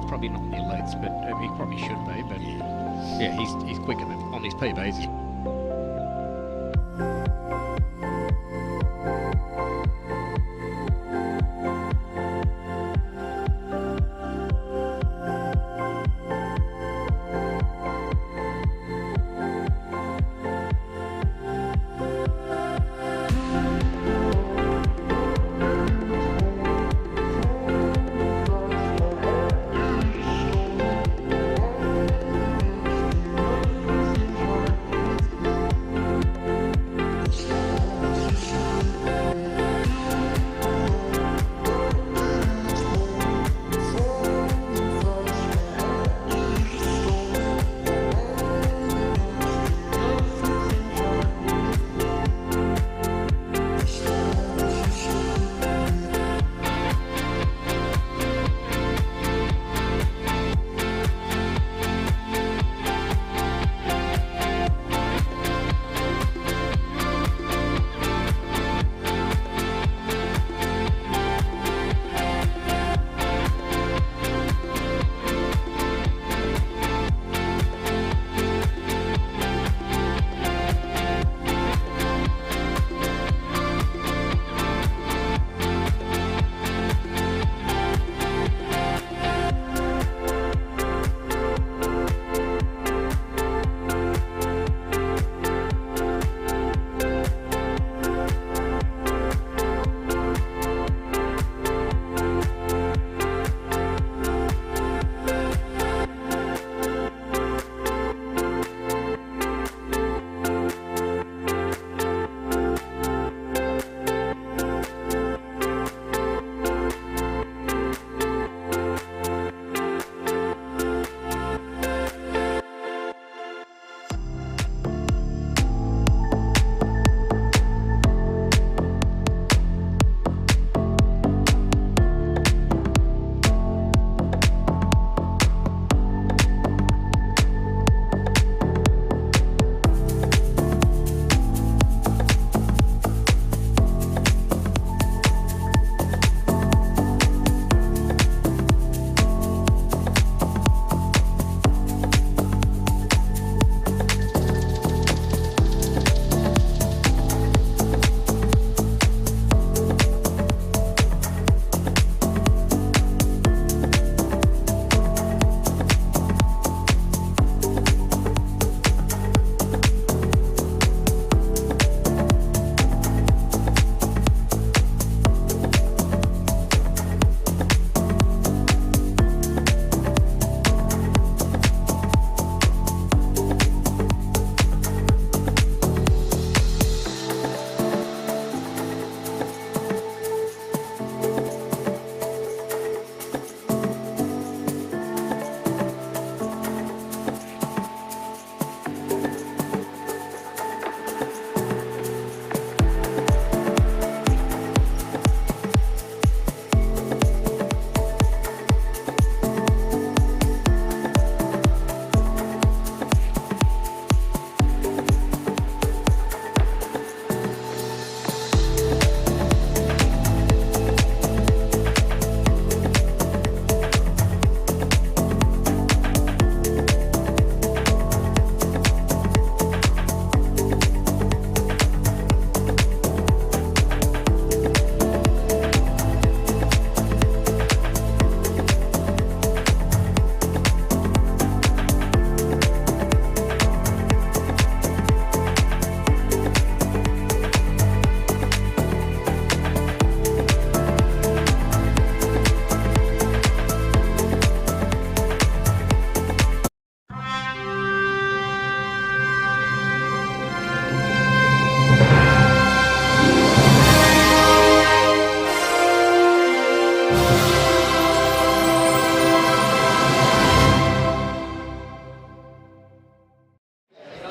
probably not in the elites, but he probably should be. But yeah, he's quicker than on his PBs.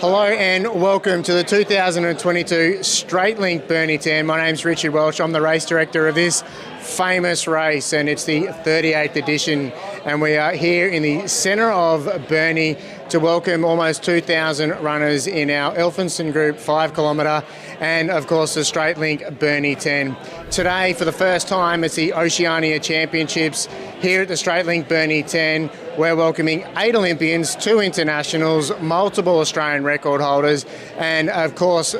Hello and welcome to the 2022 Strait Link Burnie 10. My name's Richard Welsh. I'm the race director of this famous race, and it's the 38th edition, and we are here in the centre of Burnie to welcome almost 2,000 runners in our Elphinstone Group 5 kilometre and of course the Strait Link Burnie 10. Today, for the first time, it's the Oceania Championships Here at the Strait Link Burnie 10, we're welcoming 8 Olympians, 2 internationals, multiple Australian record holders, and of course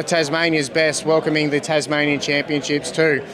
Tasmania's best, welcoming the Tasmanian Championships too.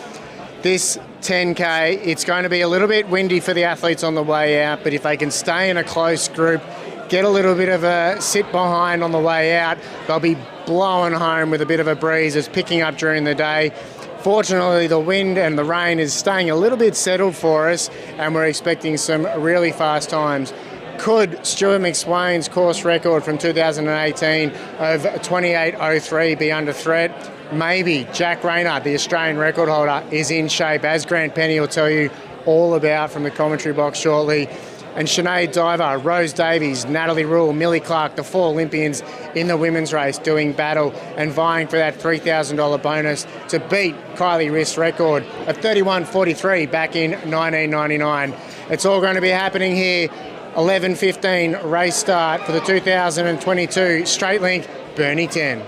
This 10K, it's going to be a little bit windy for the athletes on the way out, but if they can stay in a close group, get a little bit of a sit behind on the way out, they'll be blowing home with a bit of a breeze. It's picking up during the day. Fortunately, the wind and the rain is staying a little bit settled for us, and we're expecting some really fast times. Could Stuart McSwain's course record from 2018 of 28.03 be under threat? Maybe. Jack Rayner, the Australian record holder, is in shape, as Grant Penny will tell you all about from the commentary box shortly. And Sinead Diver, Rose Davies, Natalie Rule, Millie Clark, the 4 Olympians in the women's race doing battle and vying for that $3,000 bonus to beat Kylie Rist's record of 31.43 back in 1999. It's all going to be happening here. 11:15 race start for the 2022 Strait Link Burnie 10.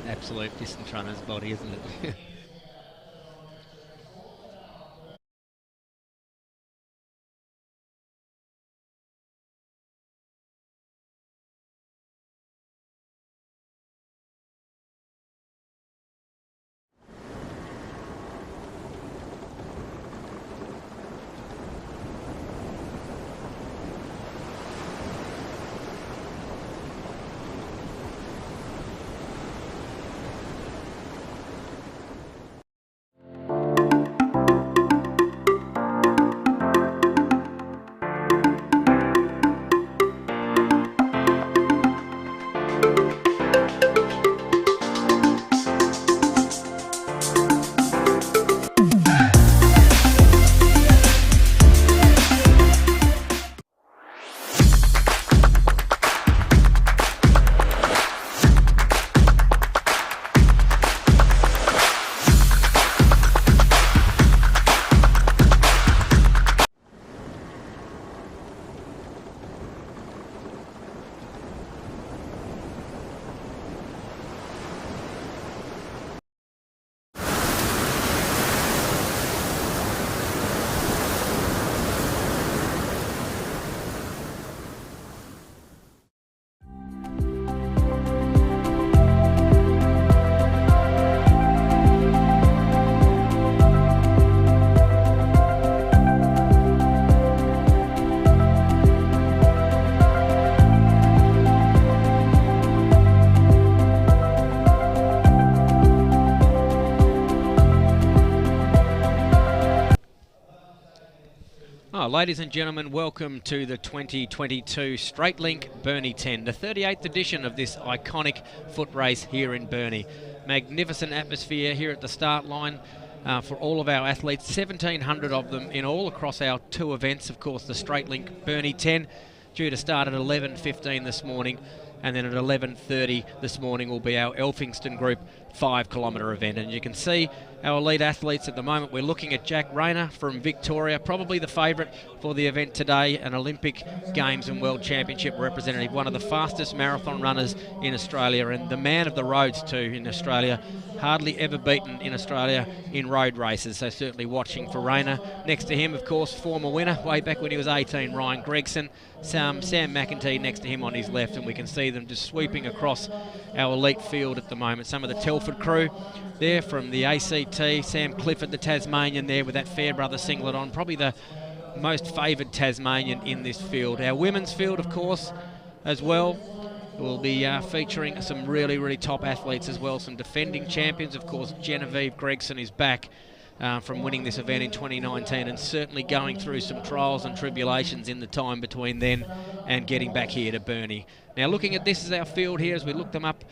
Absolute distance runner's body, isn't it? Ladies and gentlemen, welcome to the 2022 Strait Link Burnie 10, the 38th edition of this iconic foot race here in Burnie. Magnificent atmosphere here at the start line for all of our athletes, 1,700 of them in all across our 2 events. Of course, the Strait Link Burnie 10 due to start at 11:15 this morning, and then at 11:30 this morning will be our Elphingston Group 5-kilometre event. And you can see our elite athletes at the moment. We're looking at Jack Rayner from Victoria, probably the favourite for the event today, an Olympic Games and World Championship representative, one of the fastest marathon runners in Australia, and the man of the roads too in Australia, hardly ever beaten in Australia in road races, so certainly watching for Rayner. Next to him, of course, former winner way back when he was 18, Ryan Gregson. Sam McEntee next to him on his left, and we can see them just sweeping across our elite field at the moment. Some of the Telford crew there from the ACT, Sam Clifford, the Tasmanian there with that Fairbrother singlet on, probably the most favoured Tasmanian in this field. Our women's field, of course, as well, will be featuring some really, really top athletes as well, some defending champions. Of course, Genevieve Gregson is back from winning this event in 2019, and certainly going through some trials and tribulations in the time between then and getting back here to Burnie. Now, looking at this as our field here, as we look them up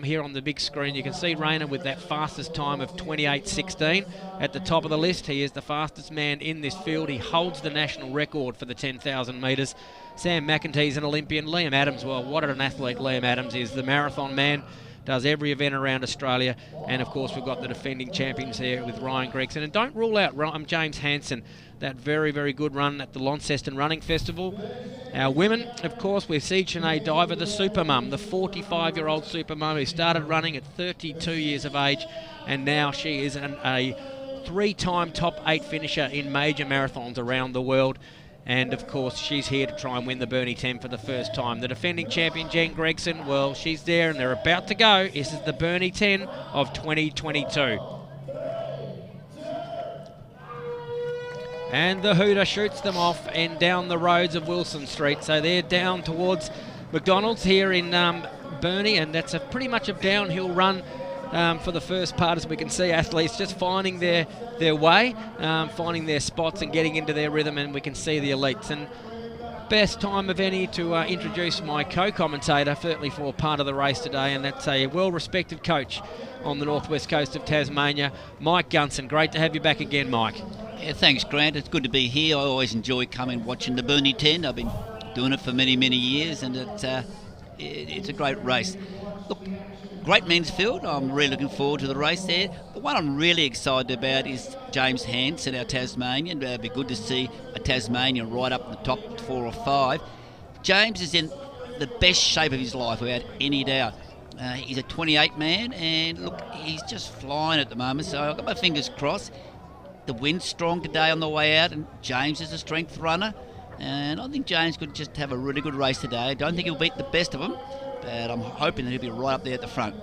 here on the big screen, you can see Rayner with that fastest time of 28.16 at the top of the list. He is the fastest man in this field. He holds the national record for the 10,000 metres. Sam McEntee's an Olympian. Liam Adams, well, what an athlete Liam Adams is, the marathon man. does every event around Australia. And, of course, we've got the defending champions here with Ryan Gregson. And don't rule out James Hansen, that very, very good run at the Launceston Running Festival. Our women, of course, we see Sinead Diver, the super mum, the 45-year-old super mum who started running at 32 years of age, and now she is a 3-time top 8 finisher in major marathons around the world. And, of course, she's here to try and win the Burnie 10 for the first time. The defending champion, Jen Gregson, well, she's there and they're about to go. This is the Burnie 10 of 2022. And the hooter shoots them off and down the roads of Wilson Street. So they're down towards McDonald's here in Burnie, and that's pretty much a downhill run for the first part, as we can see athletes just finding their way, finding their spots and getting into their rhythm, and we can see the elites. And best time of any to introduce my co-commentator, certainly for part of the race today, and that's a well-respected coach on the northwest coast of Tasmania, Mike Gunson. Great to have you back again, Mike. Yeah, thanks, Grant. It's good to be here. I always enjoy coming watching the Burnie 10. I've been doing it for many, many years, and it's a great race. Look, great men's field. I'm really looking forward to the race there. The one I'm really excited about is James Hansen, our Tasmanian. It'd be good to see a Tasmanian right up in the top 4 or 5. James is in the best shape of his life, without any doubt. He's a 28 man, and look, he's just flying at the moment, so I've got my fingers crossed. The wind's strong today on the way out, and James is a strength runner, and I think James could just have a really good race today. I don't think he'll beat the best of them, but I'm hoping that he'll be right up there at the front.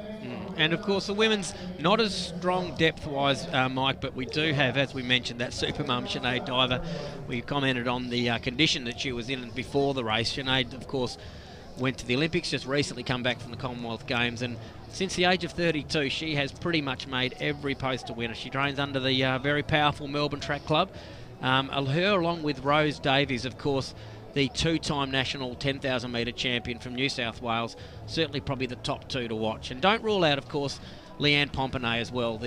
And of course the women's not as strong depth-wise, Mike, but we do have, as we mentioned, that super mum, Sinead Diver. We commented on the condition that she was in before the race. Sinead, of course, went to the Olympics, just recently come back from the Commonwealth Games, and since the age of 32 she has pretty much made every post a winner. She trains under the very powerful Melbourne Track Club. Her, along with Rose Davies, of course, the 2-time national 10,000 metre champion from New South Wales, certainly probably the top 2 to watch. And don't rule out, of course, Leanne Pomponnet as well,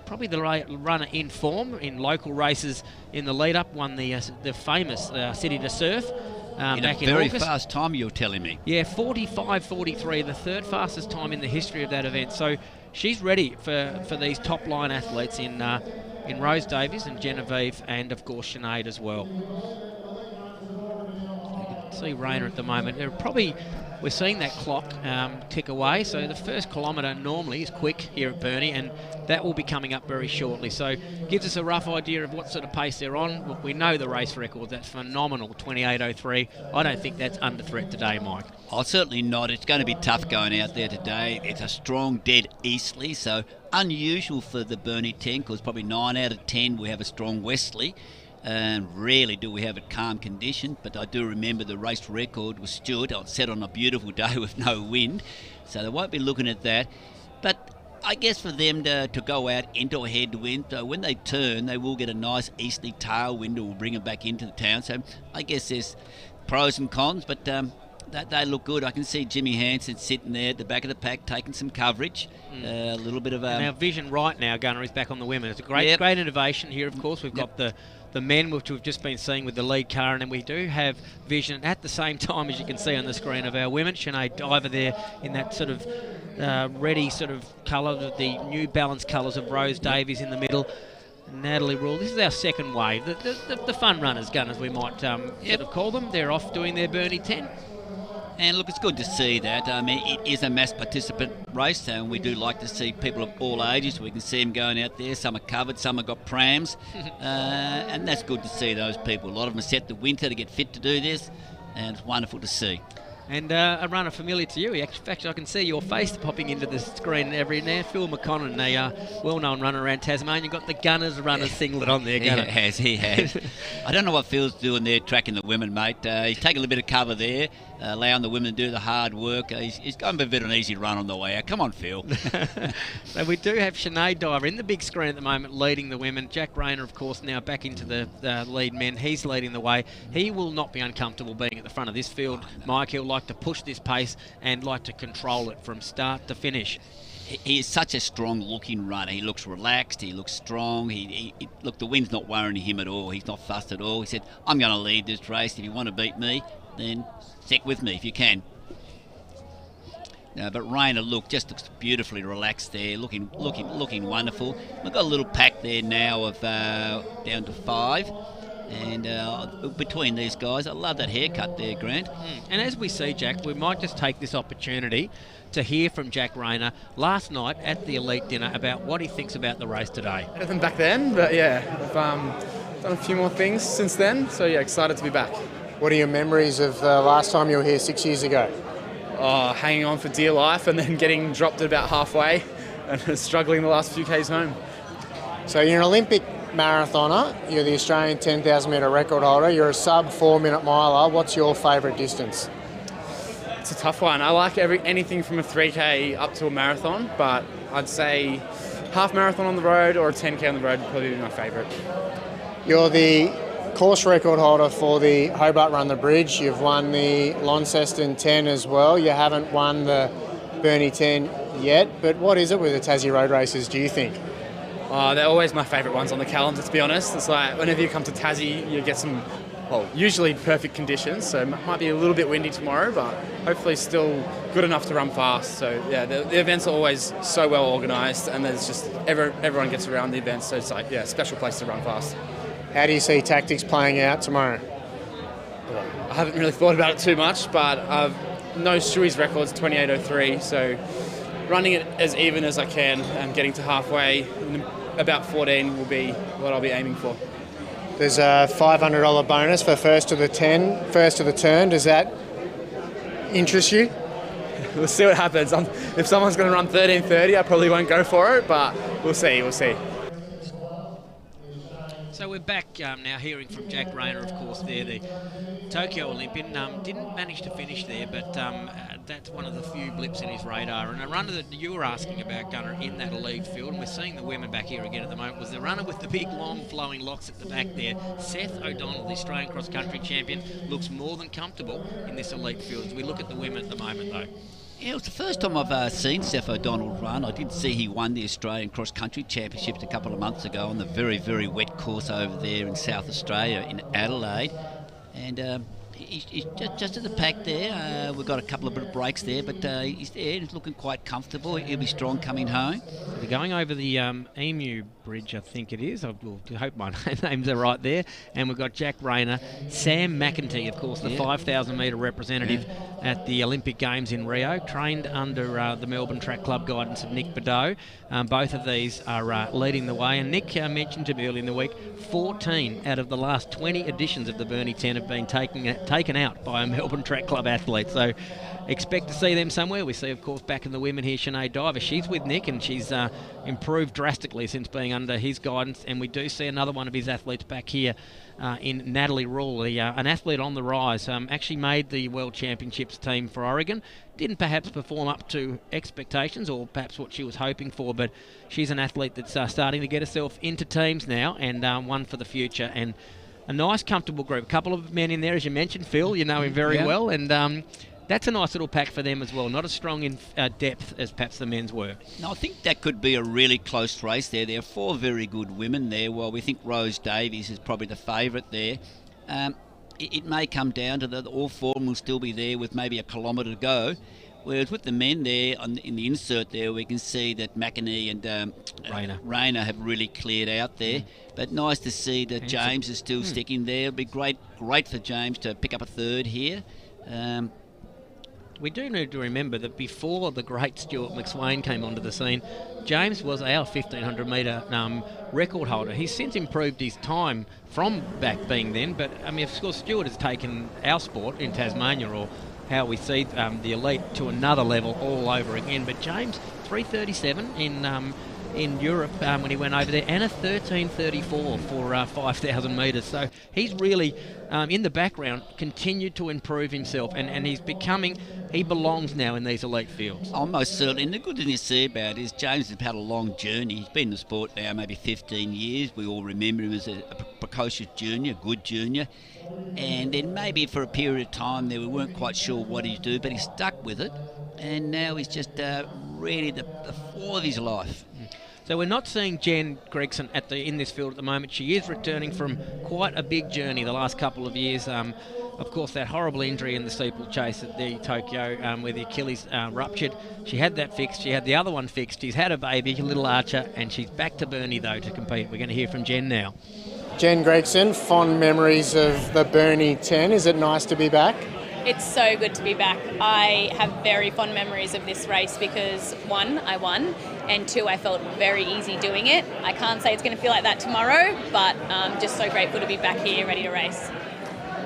probably the runner in form in local races in the lead-up, won the famous City to Surf. Back in very August. fast time, you're telling me. Yeah, 45.43, the third fastest time in the history of that event. So she's ready for these top line athletes in Rose Davies and Genevieve, and of course Sinead as well. You can see Rayner at the moment. We're seeing that clock tick away, so the first kilometre normally is quick here at Burnie, and that will be coming up very shortly. So gives us a rough idea of what sort of pace they're on. Look, we know the race record, that's phenomenal, 28.03. I don't think that's under threat today, Mike. Oh, certainly not. It's going to be tough going out there today. It's a strong, dead easterly, so unusual for the Burnie 10, because probably 9 out of 10 we have a strong westerly. And rarely do we have a calm condition, but I do remember the race record was Stewart, set on a beautiful day with no wind, so they won't be looking at that. But I guess for them to go out into a headwind, when they turn, they will get a nice easterly tailwind that will bring them back into the town. So I guess there's pros and cons, but they look good. I can see Jimmy Hansen sitting there at the back of the pack taking some coverage. A little bit of And our vision right now, Gunner, is back on the women. It's a great innovation here, of course. We've got the men, which we've just been seeing with the lead car, and then we do have vision at the same time, as you can see on the screen, of our women. Sinead Diver there in that sort of reddy sort of colour, the New Balance colours of Rose Davies in the middle. Natalie Rule. This is our second wave. The fun runners, Gunners, we might sort of call them. They're off doing their Burnie 10. And look, it's good to see that. I mean, it is a mass participant race, and we do like to see people of all ages. We can see them going out there. Some are covered, some have got prams, and that's good to see those people. A lot of them are set the winter to get fit to do this, and it's wonderful to see. And a runner familiar to you. In fact, I can see your face popping into the screen every now. Phil McConnon, a well-known runner around Tasmania. Got the Gunners runner singlet on there, Gunner. He has. I don't know what Phil's doing there tracking the women, mate. He's taking a little bit of cover there, allowing the women to do the hard work. He's going a bit of an easy run on the way out. Come on, Phil. So we do have Sinead Diver in the big screen at the moment leading the women. Jack Rayner, of course, now back into the lead men. He's leading the way. He will not be uncomfortable being at the front of this field. Mike, he'll like to push this pace and like to control it from start to finish. He is such a strong-looking runner. He looks relaxed. He looks strong. Look, the wind's not worrying him at all. He's not fussed at all. He said, I'm going to lead this race. If you want to beat me, then stick with me if you can. But Rainer, look, just looks beautifully relaxed there, looking wonderful. We've got a little pack there now of down to 5. And between these guys, I love that haircut there, Grant. And as we see, Jack, we might just take this opportunity to hear from Jack Rayner last night at the Elite Dinner about what he thinks about the race today. Better than back then, but yeah, I've done a few more things since then, so yeah, excited to be back. What are your memories of the last time you were here 6 years ago? Oh, hanging on for dear life and then getting dropped at about halfway and struggling the last few Ks home. So you're an Olympic marathoner, you're the Australian 10,000 metre record holder, you're a sub 4 minute miler. What's your favourite distance? It's a tough one. I like anything from a 3K up to a marathon, but I'd say half marathon on the road or a 10K on the road would probably be my favourite. You're the course record holder for the Hobart Run the Bridge. You've won the Launceston 10 as well. You haven't won the Burnie 10 yet, but what is it with the Tassie road races, do you think? They're always my favourite ones on the calendar, to be honest. It's like whenever you come to Tassie, you get some, usually perfect conditions, so it might be a little bit windy tomorrow, but hopefully still good enough to run fast. So yeah, the events are always so well organised, and there's just everyone gets around the events, so it's like, yeah, special place to run fast. How do you see tactics playing out tomorrow? I haven't really thought about it too much, but no Stewie's record's 28:03, so running it as even as I can and getting to halfway in about 14 will be what I'll be aiming for. There's a $500 bonus for first to the turn. Does that interest you? We'll see what happens. If someone's going to run 13:30, I probably won't go for it, but we'll see. So we're back now hearing from Jack Rayner, of course, there, the Tokyo Olympian. Didn't manage to finish there, but that's one of the few blips in his radar. And a runner that you were asking about, Gunnar, in that elite field, and we're seeing the women back here again at the moment, was the runner with the big, long, flowing locks at the back there. Seth O'Donnell, the Australian cross-country champion, looks more than comfortable in this elite field as we look at the women at the moment, though. Yeah, it was the first time I've seen Seth O'Donnell run. I did see he won the Australian Cross Country Championships a couple of months ago on the very, very wet course over there in South Australia in Adelaide. And he's just at the pack there. We've got a couple of bit of breaks there, but he's there. He's looking quite comfortable. He'll be strong coming home. They're going over the Emu Bridge, I think it is. I hope my names are right there. And we've got Jack Rayner, Sam McEntee, of course, the 5,000 metre representative at the Olympic Games in Rio, trained under the Melbourne Track Club guidance of Nick Badeau. Both of these are leading the way. And Nick mentioned to me earlier in the week, 14 out of the last 20 editions of the Burnie 10 have been taken out by a Melbourne Track Club athlete. So expect to see them somewhere. We see, of course, back in the women here, Sinead Diver. She's with Nick, and she's improved drastically since being under his guidance. And we do see another one of his athletes back here in Natalie Rule, an athlete on the rise. Actually made the World Championships team for Oregon. Didn't perhaps perform up to expectations or perhaps what she was hoping for, but she's an athlete that's starting to get herself into teams now, and one for the future. And a nice, comfortable group. A couple of men in there, as you mentioned. Phil, you know him very well, and that's a nice little pack for them as well. Not as strong in depth as perhaps the men's were. No, I think that could be a really close race there. There are 4 very good women there. Well, we think Rose Davies is probably the favourite there. It may come down to that all 4 will still be there with maybe a kilometre to go. Whereas with the men there, in the insert there, we can see that McEntee and Rayner have really cleared out there. But nice to see that James is still sticking there. It'll be great for James to pick up a third here. We do need to remember that before the great Stuart McSwain came onto the scene, James was our 1,500 metre record holder. He's since improved his time from back being then, but I mean, of course, Stuart has taken our sport in Tasmania, or how we see the elite, to another level all over again. But James, 3:37 in Europe when he went over there, and a 13:34 for 5,000 metres. So he's really, in the background, continued to improve himself, and he belongs now in these elite fields. Almost certainly. And the good thing to see about it is James has had a long journey. He's been in the sport now maybe 15 years. We all remember him as a precocious junior, good junior. And then maybe for a period of time there we weren't quite sure what he'd do, but he stuck with it. And now he's just really the fall of his life. So we're not seeing Jen Gregson in this field at the moment. She is returning from quite a big journey the last couple of years. of course, that horrible injury in the steeplechase at the Tokyo where the Achilles ruptured. She had that fixed. She had the other one fixed. She's had a baby, a little Archer, and she's back to Burnie, though, to compete. We're going to hear from Jen now. Jen Gregson, fond memories of the Burnie 10. Is it nice to be back? It's so good to be back. I have very fond memories of this race because, one, I won, and two, I felt very easy doing it. I can't say it's going to feel like that tomorrow, but just so grateful to be back here ready to race.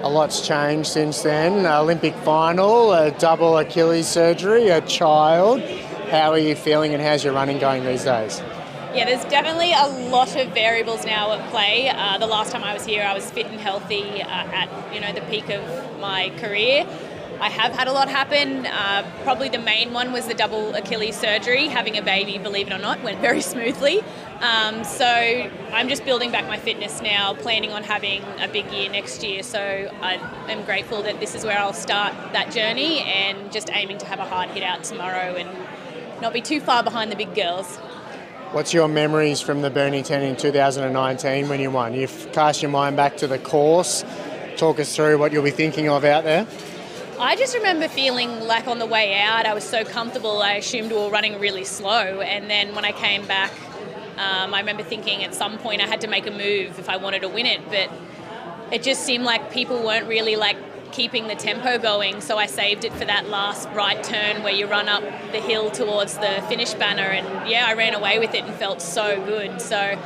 A lot's changed since then. Olympic final, a double Achilles surgery, a child. How are you feeling and how's your running going these days? Yeah, there's definitely a lot of variables now at play. The last time I was here, I was fit and healthy at the peak of my career. I have had a lot happen. Probably the main one was the double Achilles surgery. Having a baby, believe it or not, went very smoothly. So I'm just building back my fitness now, planning on having a big year next year. So I am grateful that this is where I'll start that journey and just aiming to have a hard hit out tomorrow and not be too far behind the big girls. What's your memories from the Burnie 10 in 2019 when you won? You've cast your mind back to the course. Talk us through what you'll be thinking of out there. I just remember feeling like on the way out I was so comfortable I assumed we were running really slow, and then when I came back I remember thinking at some point I had to make a move if I wanted to win it, but it just seemed like people weren't really keeping the tempo going, so I saved it for that last right turn where you run up the hill towards the finish banner, and yeah, I ran away with it and felt so good. So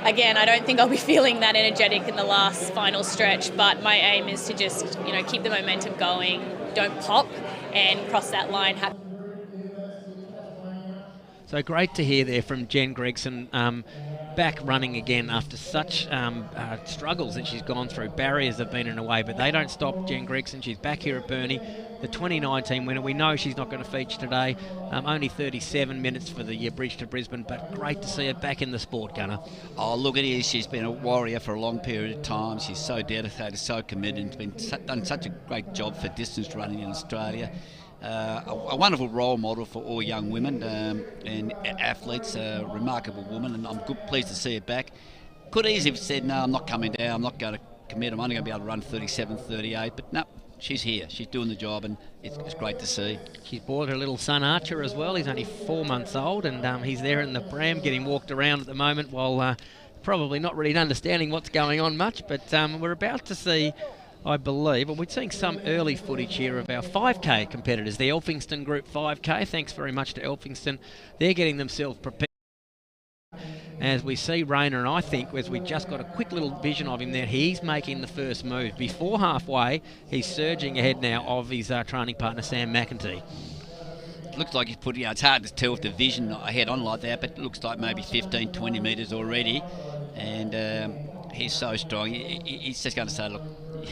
again, I don't think I'll be feeling that energetic in the last final stretch, but my aim is to just keep the momentum going, don't pop, and cross that line. So great to hear there from Jen Gregson, back running again after such struggles that she's gone through. Barriers have been in her way, but they don't stop Jen Gregson. She's back here at Burnie, the 2019 winner. We know she's not going to feature today. Only 37 minutes for the bridge to Brisbane, but great to see her back in the sport, Gunner. Oh, look at her. She's been a warrior for a long period of time. She's so dedicated, so committed, and done such a great job for distance running in Australia. A wonderful role model for all young women and athletes, a remarkable woman, and I'm pleased to see her back. Could easily have said, no, I'm not coming down, I'm not going to commit, I'm only going to be able to run 37.38, but no, she's here, she's doing the job, and it's great to see. She's brought her little son Archer as well. He's only 4 months old, and he's there in the pram getting walked around at the moment while probably not really understanding what's going on much, but we're about to see, I believe, well, we're seeing some early footage here of our 5K competitors, the Elphingston Group 5K. Thanks very much to Elphingston. They're getting themselves prepared. As we see Rayner, and I think, as we just got a quick little vision of him there, he's making the first move. Before halfway, he's surging ahead now of his training partner, Sam McEntee. It looks like he's put, it's hard to tell with the vision ahead on like that, but it looks like maybe 15, 20 metres already. And he's so strong. He's just going to say, look,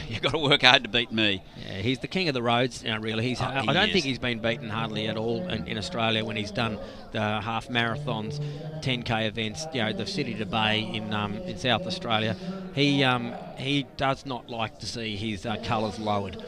you've got to work hard to beat me. Yeah, he's the king of the roads, really. I don't think he's been beaten hardly at all in Australia when he's done the half marathons, 10K events, the City to Bay in South Australia. He does not like to see his colours lowered.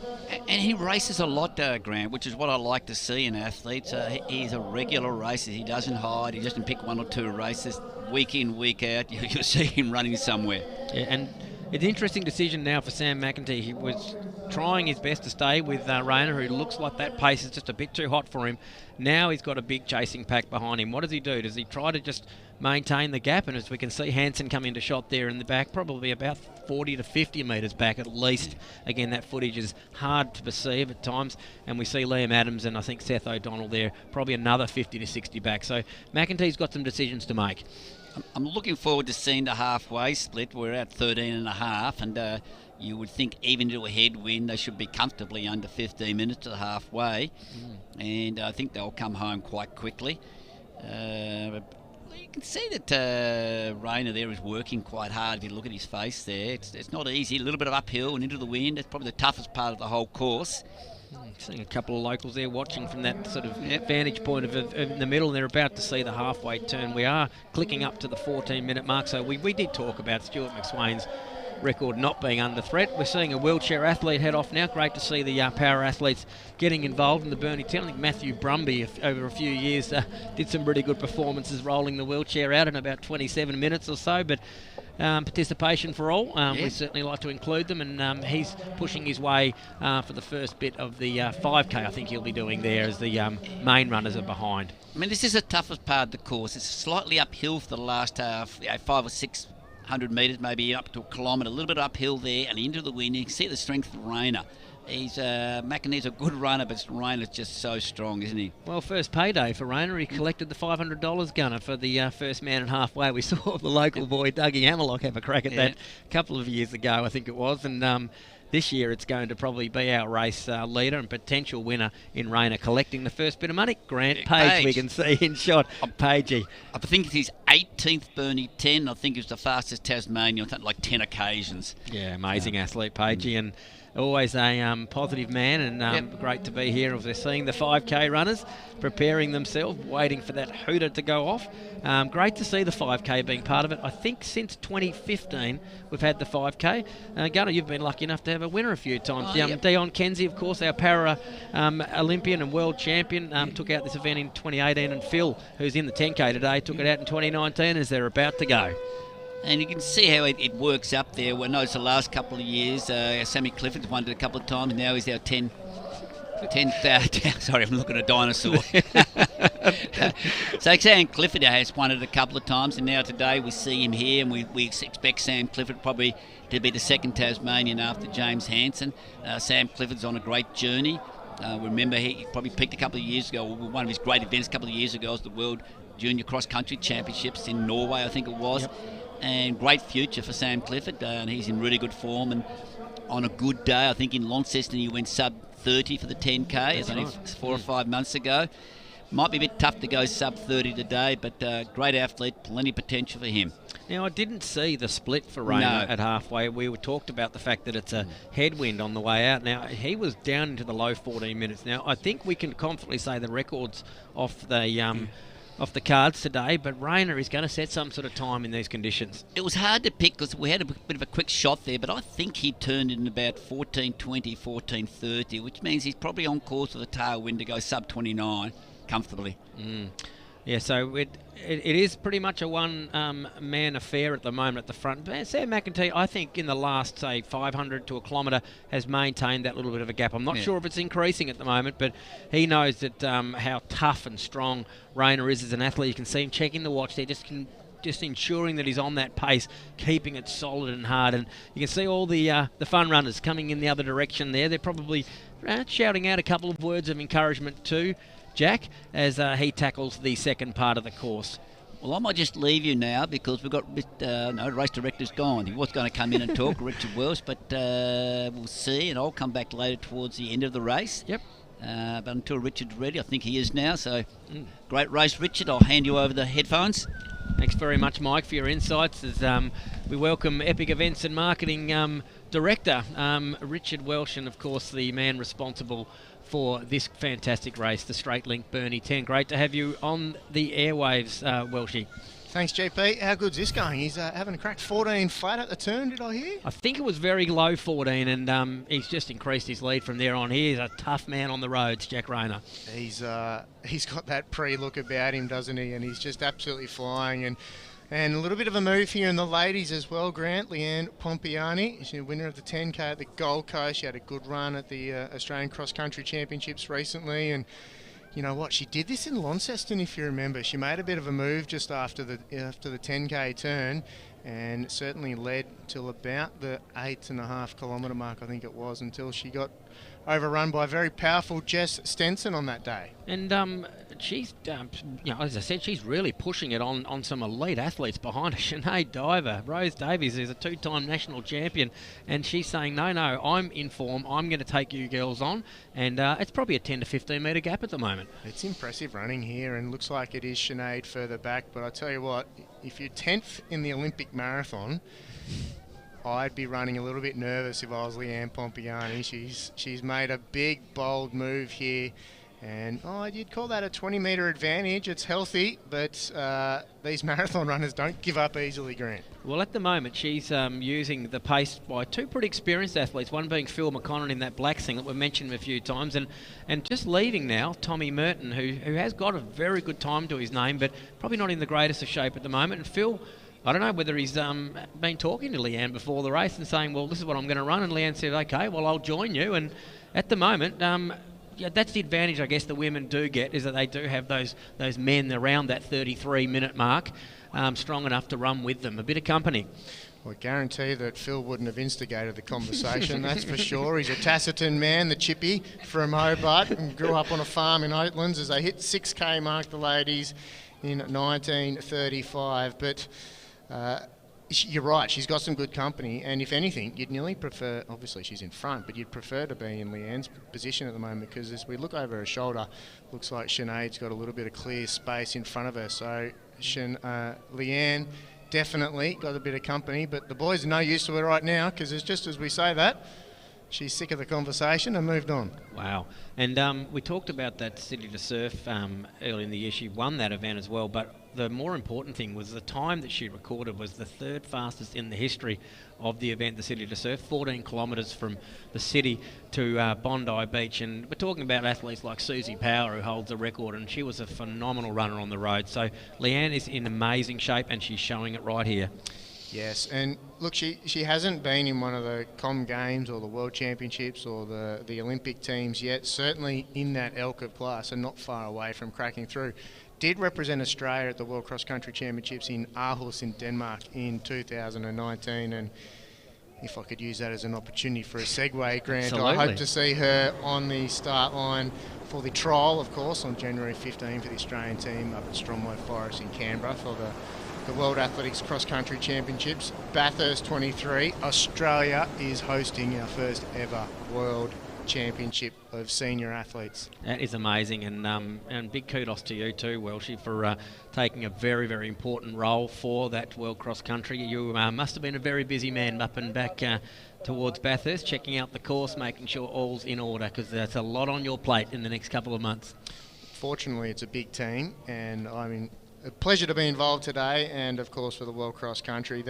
And he races a lot, Grant, which is what I like to see in athletes. He's a regular racer. He doesn't hide. He doesn't pick one or two races. Week in, week out, you'll see him running somewhere. Yeah, and it's an interesting decision now for Sam McEntee. He was trying his best to stay with Rayner, who looks like that pace is just a bit too hot for him. Now he's got a big chasing pack behind him. What does he do? Does he try to just maintain the gap? And as we can see, Hansen come into shot there in the back, probably about 40 to 50 metres back at least. Again, that footage is hard to perceive at times. And we see Liam Adams and I think Seth O'Donnell there, probably another 50 to 60 back. So McEntee's got some decisions to make. I'm looking forward to seeing the halfway split. We're at 13.5, and you would think even to a headwind they should be comfortably under 15 minutes to the halfway, and I think they'll come home quite quickly. You can see that Rayner there is working quite hard. If you look at his face there, it's not easy. A little bit of uphill and into the wind. It's probably the toughest part of the whole course. Seeing a couple of locals there watching from that sort of vantage point of in the middle, and they're about to see the halfway turn. We are clicking up to the 14-minute mark, so we did talk about Stuart McSwain's record not being under threat. We're seeing a wheelchair athlete head off now. Great to see the power athletes getting involved in the Burnie 10. I think Matthew Brumby, over a few years, did some pretty good performances rolling the wheelchair out in about 27 minutes or so, but participation for all. We certainly like to include them, and he's pushing his way for the first bit of the 5K. I think he'll be doing there as the main runners are behind. I mean, this is the toughest part of the course. It's slightly uphill for the last 500 or 600 metres, maybe up to a kilometre, a little bit uphill there and into the wind. You can see the strength of Rayner. McInerney's a good runner, but Rayner's just so strong, isn't he? Well, first payday for Rayner. He collected the $500 gunner for the first man and halfway. We saw the local boy Dougie Hammerlock have a crack at that a couple of years ago, I think it was, and this year it's going to probably be our race leader and potential winner in Rayner collecting the first bit of money. Grant Page, we can see in shot. Pagey. I think it's his 18th Burnie 10. I think it was the fastest Tasmania on like 10 occasions. Yeah, amazing athlete, Pagey, and always a positive man, and great to be here. We're seeing the 5K runners preparing themselves, waiting for that hooter to go off. Great to see the 5K being part of it. I think since 2015 we've had the 5K. Gunnar, you've been lucky enough to have a winner a few times. Dion Kenzie, of course, our para Olympian and world champion, took out this event in 2018, and Phil, who's in the 10K today, took it out in 2019 as they're about to go. And you can see how it works up there. We noticed the last couple of years, Sammy Clifford's won it a couple of times. Now he's our 10 sorry, I'm looking at a dinosaur. So Sam Clifford has won it a couple of times, and now today we see him here, and we expect Sam Clifford probably to be the second Tasmanian after James Hansen. Sam Clifford's on a great journey. Remember, he probably peaked a couple of years ago. One of his great events a couple of years ago was the World Junior Cross Country Championships in Norway, I think it was. Yep. And great future for Sam Clifford, and he's in really good form. And on a good day, I think in Launceston he went sub 30 for the 10K. It's only 4 or 5 months ago. Might be a bit tough to go sub 30 today, but great athlete, plenty of potential for him. Now, I didn't see the split for Rayner at halfway. We talked about the fact that it's a headwind on the way out. Now, he was down into the low 14 minutes. Now, I think we can confidently say the records off the cards today, but Rayner is going to set some sort of time in these conditions. It was hard to pick because we had a bit of a quick shot there, but I think he turned in about 14:20, 14:30, which means he's probably on course with a tailwind to go sub 29 comfortably. Yeah, so it is pretty much a one-man affair at the moment at the front. But Sam McIntyre, I think in the last, say, 500 to a kilometre, has maintained that little bit of a gap. I'm not sure if it's increasing at the moment, but he knows that how tough and strong Rayner is as an athlete. You can see him checking the watch there, just ensuring that he's on that pace, keeping it solid and hard. And you can see all the fun runners coming in the other direction there. They're probably shouting out a couple of words of encouragement too, Jack, as he tackles the second part of the course. Well, I might just leave you now because we've got race director's gone. He was going to come in and talk, Richard Welsh, but we'll see, and I'll come back later towards the end of the race. Yep. But until Richard's ready, I think he is now. So great race, Richard. I'll hand you over the headphones. Thanks very much, Mike, for your insights. As we welcome Epic Events and Marketing Director Richard Welsh, and of course the man responsible for this fantastic race, the Strait Link Burnie 10. Great to have you on the airwaves, Welshie. Thanks, GP. How good's this going? He's having a crack 14 flat at the turn, did I hear? I think it was very low 14, and he's just increased his lead from there on. He is a tough man on the roads, Jack Rayner. He's got that pre-look about him, doesn't he? And he's just absolutely flying. And a little bit of a move here in the ladies as well, Grant. Leanne Pompiani, she's the winner of the 10K at the Gold Coast. She had a good run at the Australian Cross Country Championships recently, and you know what? She did this in Launceston, if you remember. She made a bit of a move just after the 10K turn, and certainly led till about the 8.5 kilometre mark, I think it was, until she got overrun by very powerful Jess Stenson on that day. And she's, as I said, she's really pushing it on some elite athletes behind her. Sinead Diver, Rose Davies is a two-time national champion, and she's saying, no, I'm in form. I'm going to take you girls on, and it's probably a 10 to 15 metre gap at the moment. It's impressive running here, and looks like it is Sinead further back. But I tell you what, if you're 10th in the Olympic marathon, I'd be running a little bit nervous if I was Leanne Pompiani. She's made a big, bold move here, And you'd call that a 20-metre advantage. It's healthy, but these marathon runners don't give up easily, Grant. Well, at the moment, she's using the pace by two pretty experienced athletes, one being Phil McConnell in that black singlet we've mentioned a few times, and just leaving now, Tommy Merton, who has got a very good time to his name, but probably not in the greatest of shape at the moment. And Phil, I don't know whether he's been talking to Leanne before the race and saying, well, this is what I'm going to run, and Leanne said, okay, well, I'll join you. And at the moment, yeah, that's the advantage, I guess, the women do get, is that they do have those men around that 33-minute mark, strong enough to run with them. A bit of company. Well, I guarantee that Phil wouldn't have instigated the conversation, that's for sure. He's a taciturn man, the chippy from Hobart, and grew up on a farm in Oatlands as they hit 6K mark, the ladies, in 1935. But you're right, she's got some good company, and if anything, you'd nearly prefer, obviously she's in front, but you'd prefer to be in Leanne's position at the moment, because as we look over her shoulder, looks like Sinead's got a little bit of clear space in front of her. So Leanne definitely got a bit of company, but the boys are no use to her right now, because it's just as we say that, she's sick of the conversation and moved on. Wow. And we talked about that City to Surf early in the year. She won that event as well, but the more important thing was the time that she recorded was the third fastest in the history of the event, the City to Surf, 14 kilometres from the city to Bondi Beach. And we're talking about athletes like Susie Power, who holds the record, and she was a phenomenal runner on the road. So Leanne is in amazing shape, and she's showing it right here. Yes, and look, she hasn't been in one of the Com Games or the World Championships or the Olympic teams yet, certainly in that ilk of class, and not far away from cracking through. Did represent Australia at the World Cross Country Championships in Aarhus in Denmark in 2019, and if I could use that as an opportunity for a segue, Grant, Absolutely. I hope to see her on the start line for the trial, of course, on January 15 for the Australian team up at Stromlo Forest in Canberra for the World Athletics Cross Country Championships. Bathurst 23, Australia is hosting our first ever World Championship of senior athletes. That is amazing, and big kudos to you too, Welshie, for taking a very, very important role for that World Cross Country. You must have been a very busy man up and back towards Bathurst, checking out the course, making sure all's in order, because there's a lot on your plate in the next couple of months. Fortunately, it's a big team, and I mean, a pleasure to be involved today, and of course for the World Cross Country.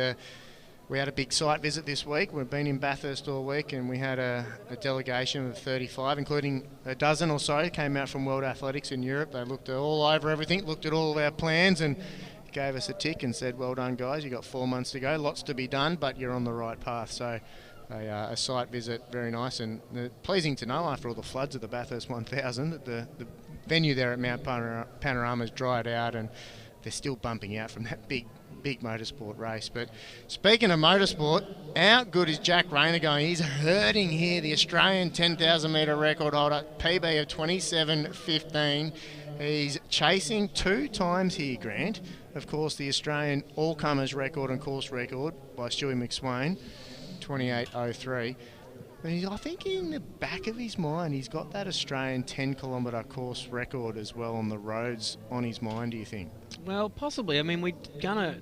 We had a big site visit this week. We've been in Bathurst all week, and we had a delegation of 35, including a dozen or so, came out from World Athletics in Europe. They looked all over everything, looked at all of our plans, and gave us a tick and said, well done, guys. You've got 4 months to go. Lots to be done, but you're on the right path. So a site visit, very nice, and pleasing to know after all the floods of the Bathurst 1000 that the venue there at Mount Panorama's dried out, and they're still bumping out from that big motorsport race. But speaking of motorsport, how good is Jack Rayner going? He's hurting here, the Australian 10,000 metre record holder, PB of 27.15. He's chasing 2 times here, Grant. Of course, the Australian all-comers record and course record by Stewie McSwain, 28.03. But I think in the back of his mind, he's got that Australian 10-kilometre course record as well on the roads on his mind, do you think? Well, possibly. I mean,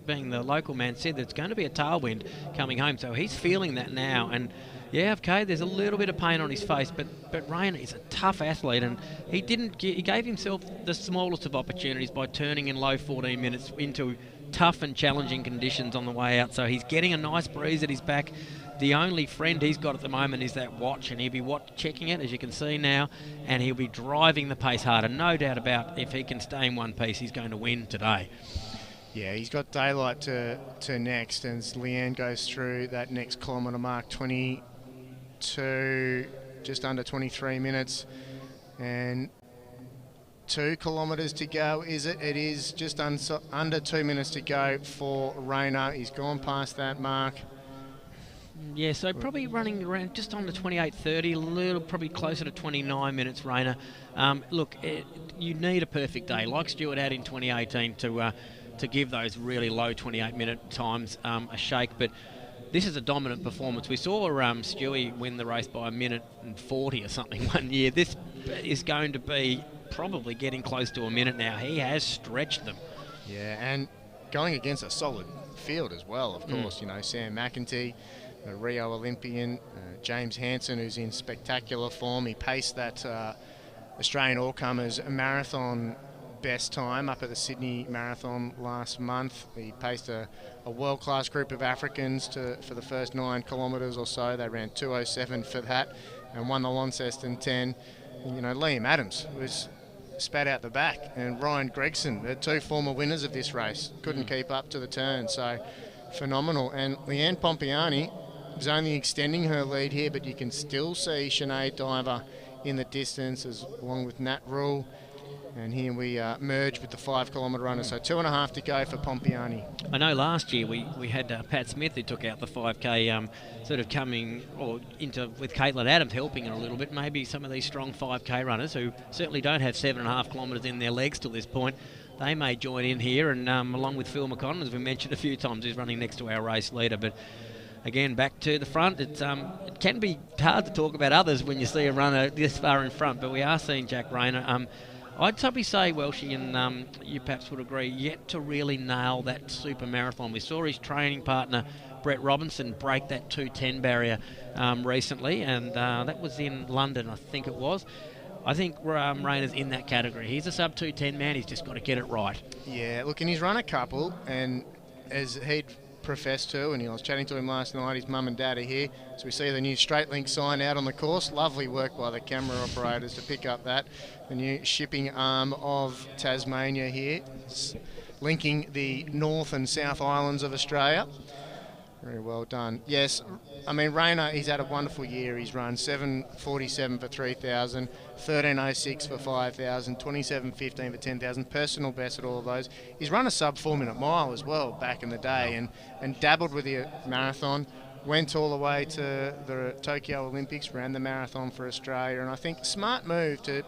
being the local man said, there's going to be a tailwind coming home, so he's feeling that now. And yeah, okay, there's a little bit of pain on his face, but Rayner is a tough athlete, and he gave himself the smallest of opportunities by turning in low 14 minutes into tough and challenging conditions on the way out. So he's getting a nice breeze at his back. The only friend he's got at the moment is that watch, and he'll be checking it, as you can see now, and he'll be driving the pace harder. No doubt about if he can stay in one piece, he's going to win today. Yeah, he's got daylight to next, and as Leanne goes through that next kilometre mark, 22, just under 23 minutes, and 2 kilometres to go, is it? It is just under 2 minutes to go for Rayner. He's gone past that mark. Yeah, so probably running around just under 28.30, a little probably closer to 29 minutes, Rayner. Look, you need a perfect day, like Stuart had in 2018, to give those really low 28-minute times a shake. But this is a dominant performance. We saw Stewie win the race by 1:40 or something one year. This is going to be probably getting close to a minute now. He has stretched them. Yeah, and going against a solid field as well, of course. You know, Sam McEntee, a Rio Olympian, James Hansen, who's in spectacular form. He paced that Australian all-comers marathon best time up at the Sydney Marathon last month. He paced a world-class group of Africans for the first 9 kilometres or so. They ran 2:07 for that and won the Launceston 10. And, you know, Liam Adams was spat out the back, and Ryan Gregson, the 2 former winners of this race, couldn't keep up to the turn. So phenomenal. And Leanne Pompiani is only extending her lead here, but you can still see Sinead Diver in the distance, along with Nat Rule. And here we merge with the 5 kilometre runner, so 2.5 to go for Pompiani. I know last year we had Pat Smith who took out the 5K, sort of coming with Caitlin Adams helping her a little bit. Maybe some of these strong 5K runners who certainly don't have 7.5 kilometres in their legs till this point, they may join in here, and along with Phil McConnell, as we mentioned a few times, who's running next to our race leader. But again, back to the front, it can be hard to talk about others when you see a runner this far in front, but we are seeing Jack Rayner. I'd probably say, Welshie, and you perhaps would agree, yet to really nail that super marathon. We saw his training partner, Brett Robinson, break that 2:10 barrier recently, and that was in London, I think it was. I think Rayner's in that category. He's a sub 2:10 man. He's just got to get it right. Yeah, look, and he's run a couple, and as he'd professed to, and I was chatting to him last night, his mum and dad are here, so we see the new Strait Link sign out on the course. Lovely work by the camera operators to pick up that. The new shipping arm of Tasmania here, it's linking the North and South Islands of Australia. Very well done. Yes, I mean, Rayner, he's had a wonderful year. He's run 7:47 for 3,000, 13:06 for 5,000, 27:15 for 10,000, personal best at all of those. He's run a sub 4-minute mile as well back in the day, and dabbled with the marathon, went all the way to the Tokyo Olympics, ran the marathon for Australia, and I think smart move to,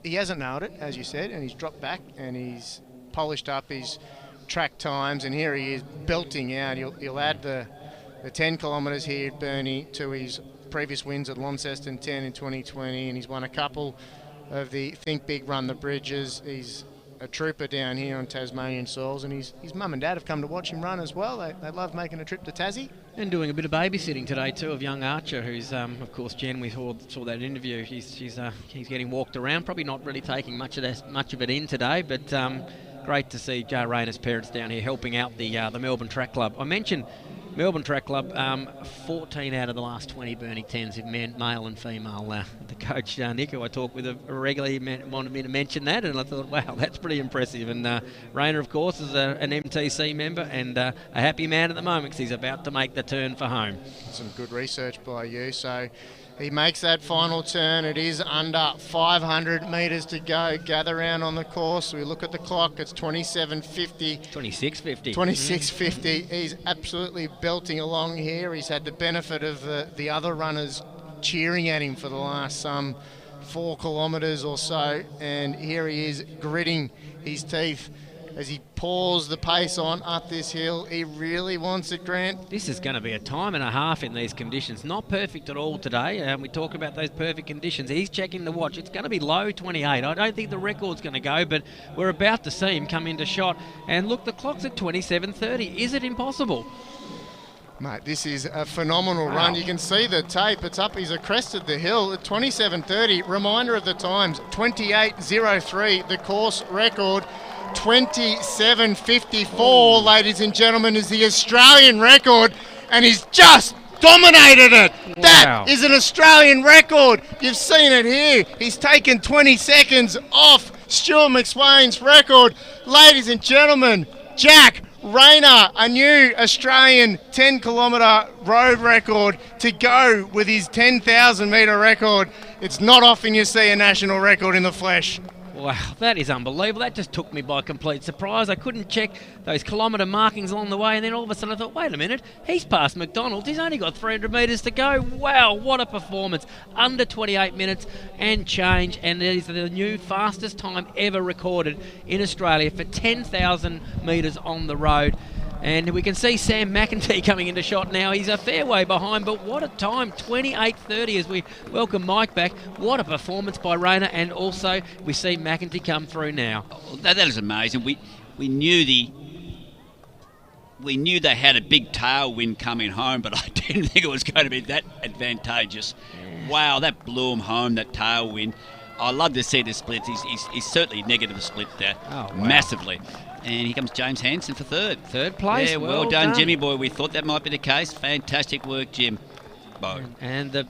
he hasn't nailed it, as you said, and he's dropped back and he's polished up his track times, and here he is belting out. He'll add the 10 kilometres here at Burnie to his previous wins at Launceston 10 in 2020, and he's won a couple of the Think Big Run the Bridges. He's a trooper down here on Tasmanian soils, and his mum and dad have come to watch him run as well. They love making a trip to Tassie. And doing a bit of babysitting today too of young Archer, who's of course Jen, we saw that interview. He's getting walked around, probably not really taking much of it in today, but great to see Joe Rayner's parents down here helping out the Melbourne Track Club. I mentioned Melbourne Track Club, 14 out of the last 20 Burnie 10s, male and female. The coach, Nick, who I talk with regularly, wanted me to mention that, and I thought, wow, that's pretty impressive. And Rayner, of course, is an MTC member and a happy man at the moment because he's about to make the turn for home. Some good research by you. So he makes that final turn. It is under 500 metres to go. Gather round on the course. We look at the clock. It's 27:50. 26:50. 26:50. He's absolutely belting along here. He's had the benefit of the other runners cheering at him for the last 4 kilometres or so. And here he is gritting his teeth as he pours the pace on up this hill. He really wants it, Grant. This is going to be a time and a half in these conditions. Not perfect at all today. We talk about those perfect conditions. He's checking the watch. It's going to be low 28. I don't think the record's going to go, but we're about to see him come into shot. And look, the clock's at 27:30. Is it impossible? Mate, this is a phenomenal run. You can see the tape. It's up. He's crested the hill at 27:30. Reminder of the times, 28:03, the course record. 27:54, ladies and gentlemen, is the Australian record, and he's just dominated it. Wow. That is an Australian record. You've seen it here. He's taken 20 seconds off Stuart McSwain's record. Ladies and gentlemen, Jack Rayner, a new Australian 10-kilometre road record to go with his 10,000 metre record. It's not often you see a national record in the flesh. Wow, that is unbelievable. That just took me by complete surprise. I couldn't check those kilometre markings along the way, and then all of a sudden I thought, wait a minute, he's past McDonald's. He's only got 300 metres to go. Wow, what a performance. Under 28 minutes and change, and it is the new fastest time ever recorded in Australia for 10,000 metres on the road. And we can see Sam McEntee coming into shot now. He's a fair way behind, but what a time, 28:30 as we welcome Mike back. What a performance by Rayner, and also we see McEntee come through now. Oh, that is amazing. We knew they had a big tailwind coming home, but I didn't think it was going to be that advantageous. Yeah. Wow, that blew them home, that tailwind. I love to see the splits. He's certainly negative split there, massively. And here comes James Hansen for third. Third place. Yeah, well done, Jimmy boy. We thought that might be the case. Fantastic work, Jim. And the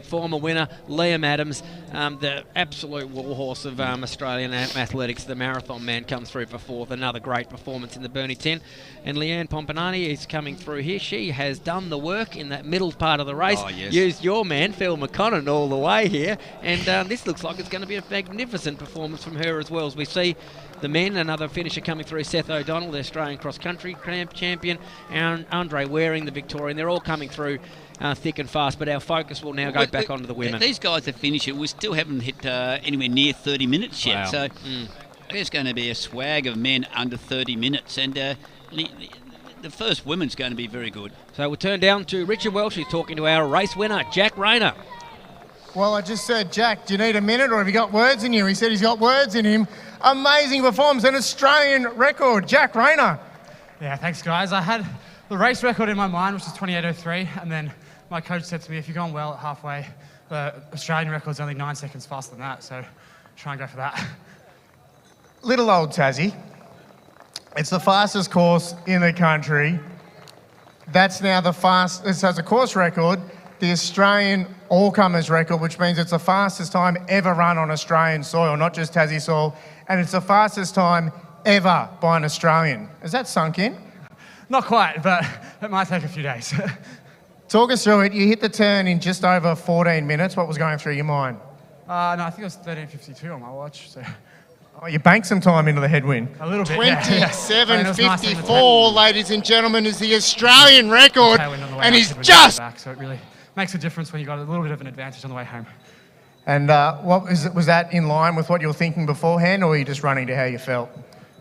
former winner, Liam Adams, the absolute warhorse of Australian athletics, the marathon man, comes through for fourth. Another great performance in the Burnie 10. And Leanne Pompanani is coming through here. She has done the work in that middle part of the race. Oh, yes. Used your man, Phil McConnell, all the way here. And this looks like it's going to be a magnificent performance from her as well. As we see the men, another finisher coming through, Seth O'Donnell, the Australian cross-country champion, and Andre Waring, the Victorian. They're all coming through thick and fast, but our focus will now go back onto the women. These guys that finish it, we still haven't hit anywhere near 30 minutes yet. Wow. So there's going to be a swag of men under 30 minutes. And the first women's going to be very good. So we'll turn down to Richard Welsh, who's talking to our race winner, Jack Rayner. Well, I just said, Jack, do you need a minute or have you got words in you? He said he's got words in him. Amazing performance, an Australian record. Jack Rayner. Yeah, thanks, guys. I had the race record in my mind, which is 28:03, and then my coach said to me, if you're going well at halfway, the Australian record's only 9 seconds faster than that, so try and go for that. Little old Tassie. It's the fastest course in the country. That's now the fastest, as a course record, the Australian all-comers record, which means it's the fastest time ever run on Australian soil, not just Tassie soil, and it's the fastest time ever by an Australian. Has that sunk in? Not quite, but it might take a few days. Talk us through it. You hit the turn in just over 14 minutes. What was going through your mind? No, I think it was 13:52 on my watch, so... Oh, you banked some time into the headwind. A little bit, 27:54, ladies and gentlemen, is the Australian record, and he's just... Back, so it really makes a difference when you've got a little bit of an advantage on the way home. And was that in line with what you were thinking beforehand, or were you just running to how you felt?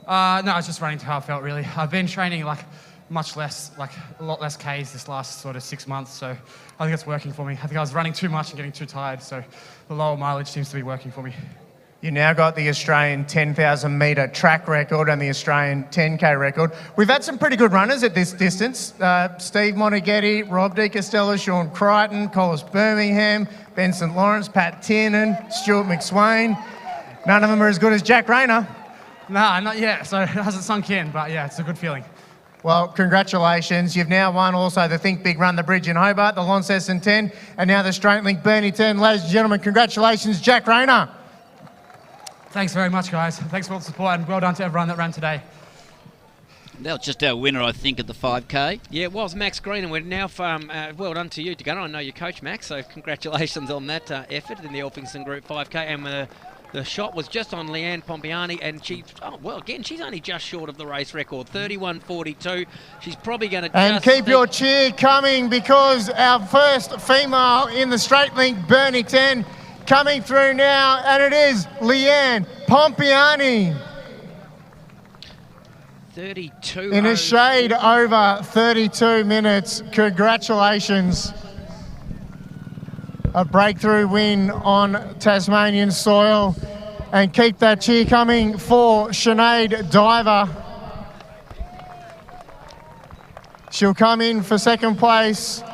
No, I was just running to how I felt, really. I've been training a lot less Ks this last sort of 6 months, so I think it's working for me. I think I was running too much and getting too tired, so the lower mileage seems to be working for me. You now got the Australian 10,000 metre track record and the Australian 10K record. We've had some pretty good runners at this distance. Steve Monaghetti, Rob De Castella, Sean Crichton, Collis Birmingham, Ben St Lawrence, Pat Tiernan, Stuart McSwain. None of them are as good as Jack Rayner. Nah, not yet, so it hasn't sunk in, but yeah, it's a good feeling. Well, congratulations. You've now won also the Think Big Run the Bridge in Hobart, the Launceston 10, and now the Strait Link Burnie 10. Ladies and gentlemen, congratulations, Jack Rayner. Thanks very much, guys. Thanks for all the support, and well done to everyone that ran today. That was just our winner, I think, at the 5K. Yeah, it was Max Green, and we're now well done to you, Gunnar. I know your coach, Max, so congratulations on that effort in the Elphinstone Group 5K. And the shot was just on Leanne Pompiani, and she's only just short of the race record, 31:42. She's probably going to And keep your cheer coming, because our first female in the Strait Link Burnie 10 coming through now, and it is Leanne Pompiani. 32 in a shade over 32 minutes. Congratulations. A breakthrough win on Tasmanian soil. And keep that cheer coming for Sinead Diver. She'll come in for second place.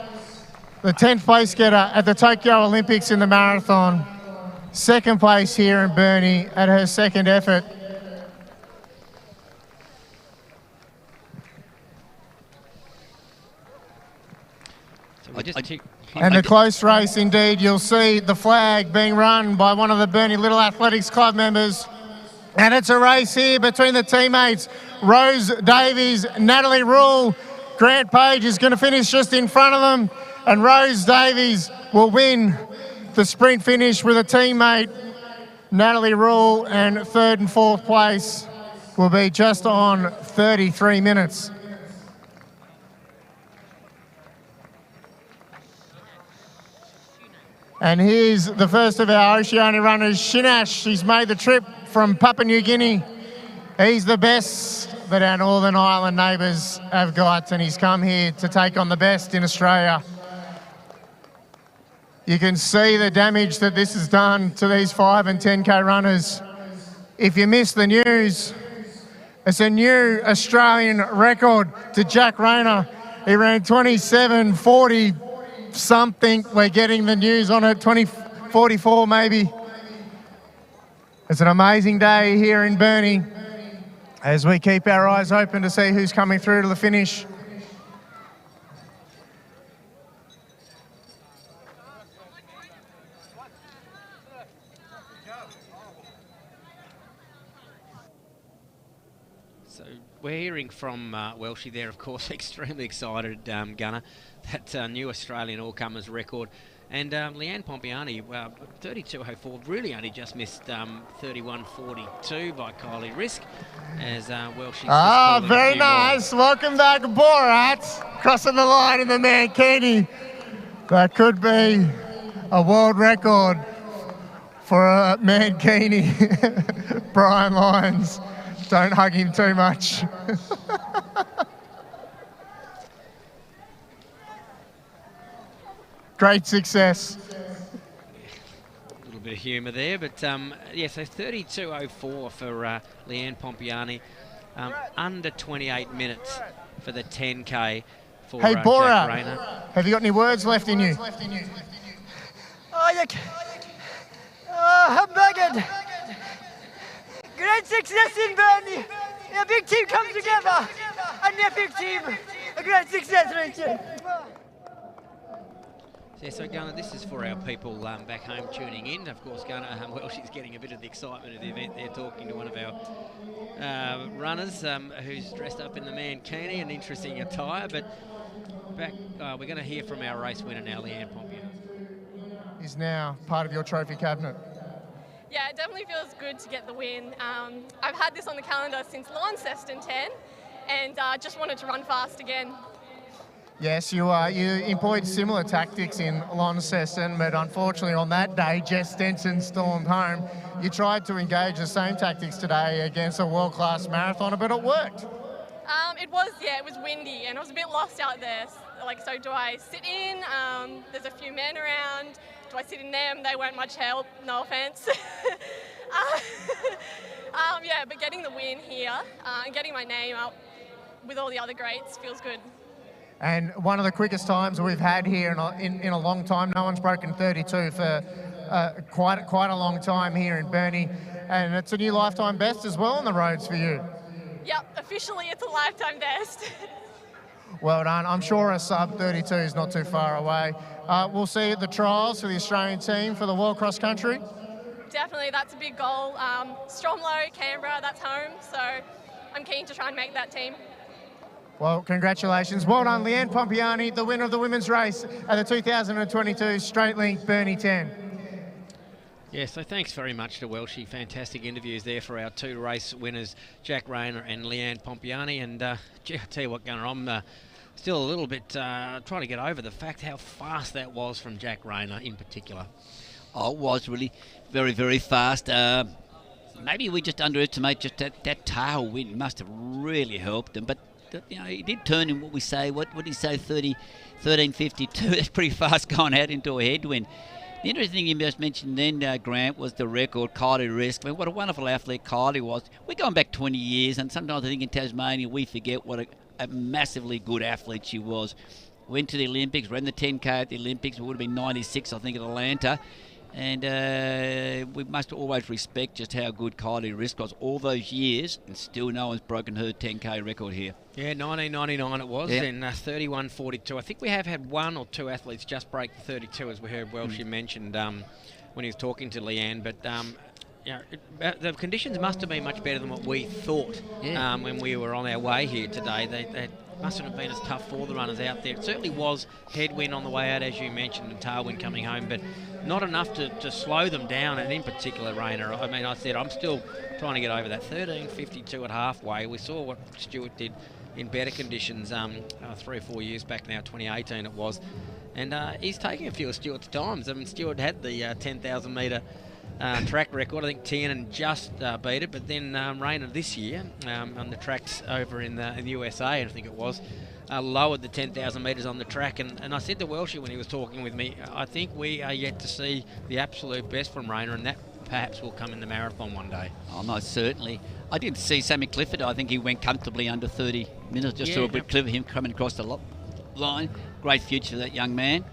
The 10th place getter at the Tokyo Olympics in the marathon. Second place here in Burnie at her second effort. And a close race indeed. You'll see the flag being run by one of the Burnie Little Athletics Club members. And it's a race here between the teammates. Rose Davies, Natalie Rule. Grant Page is going to finish just in front of them. And Rose Davies will win the sprint finish with a teammate, Natalie Rule, and third and fourth place will be just on 33 minutes. And here's the first of our Oceania runners, Shinash. She's made the trip from Papua New Guinea. He's the best that our Northern Island neighbours have got, and he's come here to take on the best in Australia. You can see the damage that this has done to these 5 and 10K runners. If you missed the news, it's a new Australian record to Jack Rayner. He ran 27:40 something. We're getting the news on it, 20:44 maybe. It's an amazing day here in Burnie as we keep our eyes open to see who's coming through to the finish. So we're hearing from Welshie there, of course, extremely excited, Gunner, that new Australian all-comers record. And Leanne Pompiani, 32.04, really only just missed 31.42 by Kylie Risk, as Welshie's very nice. Welcome back, Borat, crossing the line in the Mankini. That could be a world record for Mankini. Brian Lyons, don't hug him too much. Great success. A little bit of humour there, but yeah, so 32.04 for Leanne Pompiani, under 28 minutes for the 10K for Hey, Jack Bora, Rayner. have you got any words left in you? Oh, I'm begging. Great success in Burnie. A big team comes together. An epic team. A great success, Richard. Yeah, so Gunnar, this is for our people back home tuning in. Of course, Gunnar, she's getting a bit of the excitement of the event. They're talking to one of our runners who's dressed up in the Mankini, an interesting attire. But back, we're going to hear from our race winner now, Leanne Pompiani. Is now part of your trophy cabinet. Yeah, it definitely feels good to get the win. I've had this on the calendar since Launceston 10 and just wanted to run fast again. Yes, you employed similar tactics in Launceston, but unfortunately on that day, Jess Stenson stormed home. You tried to engage the same tactics today against a world-class marathoner, but it worked. It was windy and I was a bit lost out there. Like, so do I sit in? There's a few men around. Do I sit in them? They weren't much help, no offense. Yeah, but getting the win here and getting my name up with all the other greats feels good. And one of the quickest times we've had here in a long time. No one's broken 32 for quite a long time here in Burnie. And it's a new lifetime best as well on the roads for you. Yep, officially it's a lifetime best. Well done. I'm sure a sub 32 is not too far away. We'll see you at the trials for the Australian team for the World Cross Country. Definitely, that's a big goal. Stromlo, Canberra, that's home. So I'm keen to try and make that team. Well, congratulations. Well done, Leanne Pompiani, the winner of the women's race at the 2022 Strait Link Burnie 10. Yeah, so thanks very much to Welshie. Fantastic interviews there for our two race winners, Jack Rayner and Leanne Pompiani. And gee, I tell you what, Gunnar, I'm still a little bit trying to get over the fact how fast that was from Jack Rayner in particular. Oh, it was really very, very fast. Maybe we just underestimate just that tail wind must have really helped them. But you know, he did turn in what we say. What did he say? 13.52. That's pretty fast going out into a headwind. The interesting thing you just mentioned then, Grant, was the record, Kylie Risk. I mean, what a wonderful athlete Kylie was. We're going back 20 years, and sometimes I think in Tasmania we forget what a massively good athlete she was. Went to the Olympics, ran the 10K at the Olympics. It would have been 96, I think, at Atlanta. And we must always respect just how good Kylie Risk was all those years, and still no one's broken her 10K record here. Yeah, 1999 it was, and 31.42. I think we have had one or two athletes just break the 32, as we heard Welshie mentioned when he was talking to Leanne. But you know, the conditions must have been much better than what we thought when we were on our way here today. They mustn't have been as tough for the runners out there. It certainly was headwind on the way out, as you mentioned, and tailwind coming home, but not enough to slow them down, and in particular Rayner. I mean, I said I'm still trying to get over that 13.52 at halfway. We saw what Stewart did in better conditions 3 or 4 years back now, 2018 it was, and he's taking a few of Stewart's times. I mean, Stewart had the 10,000 metre track record. I think Tiernan just beat it, but then Rayner this year on the tracks over in the USA, I think it was, lowered the 10,000 metres on the track. And I said to Welshie when he was talking with me, I think we are yet to see the absolute best from Rayner, and that perhaps will come in the marathon one day. Oh, no, certainly. I did see Sammy Clifford. I think he went comfortably under 30 minutes. Just saw a bit clever him coming across the line. Great future for that young man.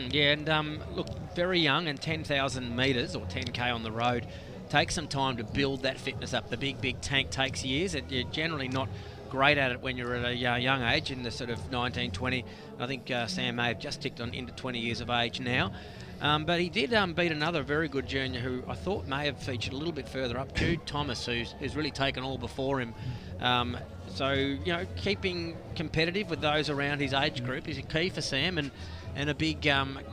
Yeah, and look, very young, and 10,000 metres or 10K on the road takes some time to build that fitness up. The big tank takes years. You're generally not great at it when you're at a young age, in the sort of 19, 20. I think Sam may have just ticked on into 20 years of age now. But he did beat another very good junior who I thought may have featured a little bit further up, Jude Thomas, who's really taken all before him. So, you know, keeping competitive with those around his age group is a key for Sam, and a big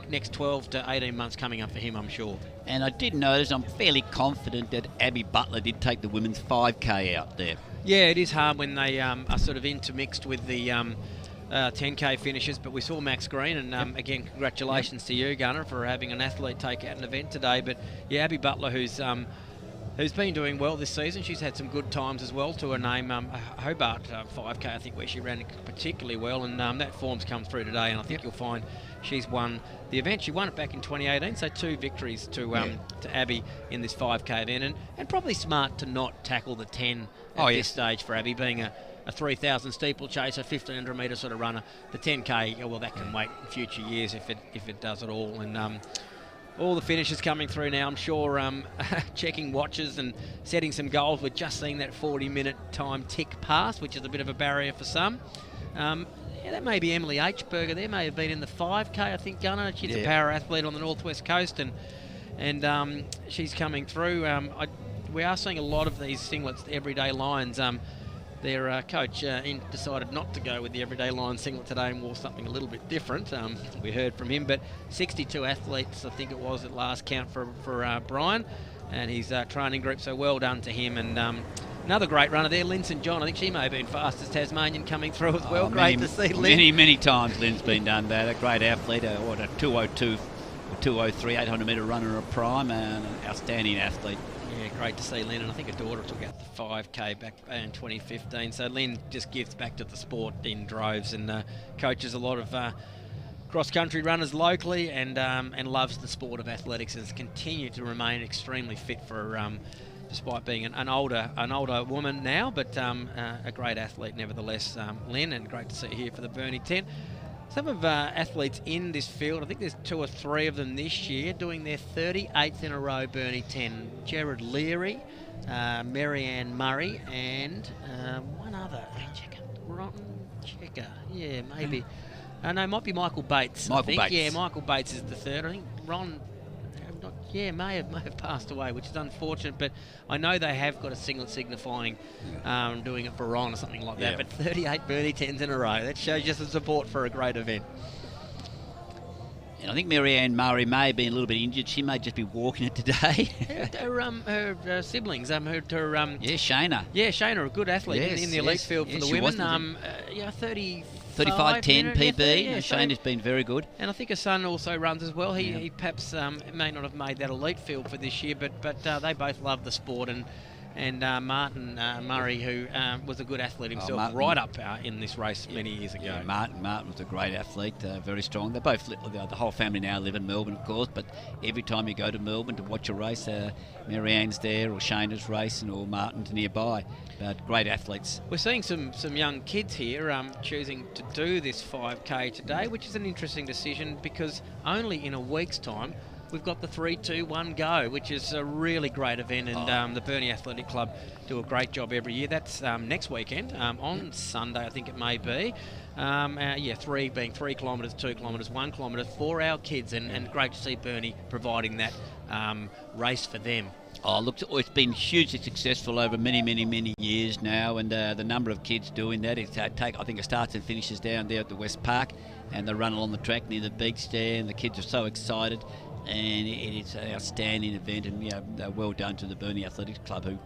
next 12 to 18 months coming up for him, I'm sure. And I did notice, I'm fairly confident that Abby Butler did take the women's 5K out there. Yeah, it is hard when they are sort of intermixed with the 10K finishes, but we saw Max Green, and again, congratulations to you, Gunnar, for having an athlete take out an event today. But yeah, Abby Butler, who's been doing well this season. She's had some good times as well to her name. Hobart 5K, I think, where she ran particularly well, and that form's come through today, and I think you'll find she's won the event. She won it back in 2018, so 2 victories to Abby in this 5K event, and probably smart to not tackle the 10 at this stage for Abby, being a 3,000 steeplechaser, 1,500 metre sort of runner. The 10K, well, that can wait in future years if it does it all. And all the finishes coming through now, I'm sure, checking watches and setting some goals. We're just seeing that 40-minute time tick past, which is a bit of a barrier for some. That may be Emily H. Berger there, may have been in the 5K, I think, Gunnar. She's a power athlete on the northwest coast, and she's coming through. We are seeing a lot of these singlets, everyday lines. Their coach decided not to go with the everyday line singlet today and wore something a little bit different. We heard from him, but 62 athletes, I think it was at last count for Brian and his training group, so well done to him. And another great runner there, Lynn St John. I think she may have been fastest Tasmanian coming through as well. Great to see Lynn. Many times Lynn's been done that. A great athlete, a 202, 203, 800 metre runner of prime, and an outstanding athlete. Yeah, great to see Lynn, and I think her daughter took out the 5K back in 2015. So Lynn just gives back to the sport in droves, and coaches a lot of cross-country runners locally, and loves the sport of athletics, and has continued to remain extremely fit for, despite being an older woman now, but a great athlete nevertheless, Lynn, and great to see her here for the Burnie 10. Some of athletes in this field, I think there's 2 or 3 of them this year, doing their 38th in a row Burnie 10. Jared Leary, Marianne Murray, and one other. Ron Checker. Yeah, maybe. No, it might be Michael Bates. I think. Yeah, Michael Bates is the 3rd. I think Ron, may have passed away, which is unfortunate. But I know they have got a singlet signifying doing it for Ron or something like that. But 38 Burnie 10s in a row. That shows just the support for a great event. And I think Marianne Murray may have been a little bit injured. She may just be walking it today. her siblings, Shayna. Yeah, Shayna, a good athlete in the elite field for the women. 35-10 PB. Yeah, Shayna's been very good. And I think her son also runs as well. He perhaps may not have made that elite field for this year, but they both love the sport. And Martin Murray, who was a good athlete himself, right up in this race many years ago. Yeah, Martin was a great athlete, very strong. They both, the whole family now live in Melbourne, of course, but every time you go to Melbourne to watch a race, Marianne's there, or Shayna's racing, or Martin's nearby. But great athletes. We're seeing some young kids here choosing to do this 5K today, which is an interesting decision because only in a week's time we've got the 3-2-1 go, which is a really great event, and the Burnie Athletic Club do a great job every year. That's next weekend, on Sunday, I think it may be. 3 being 3 kilometres, 2 kilometres, 1 kilometre for our kids, and great to see Burnie providing that race for them. Oh, look, it's been hugely successful over many years now, and the number of kids doing that, I think it starts and finishes down there at the West Park, and they run along the track near the beach there, and the kids are so excited. And it's an outstanding event, and well done to the Burnie Athletics Club who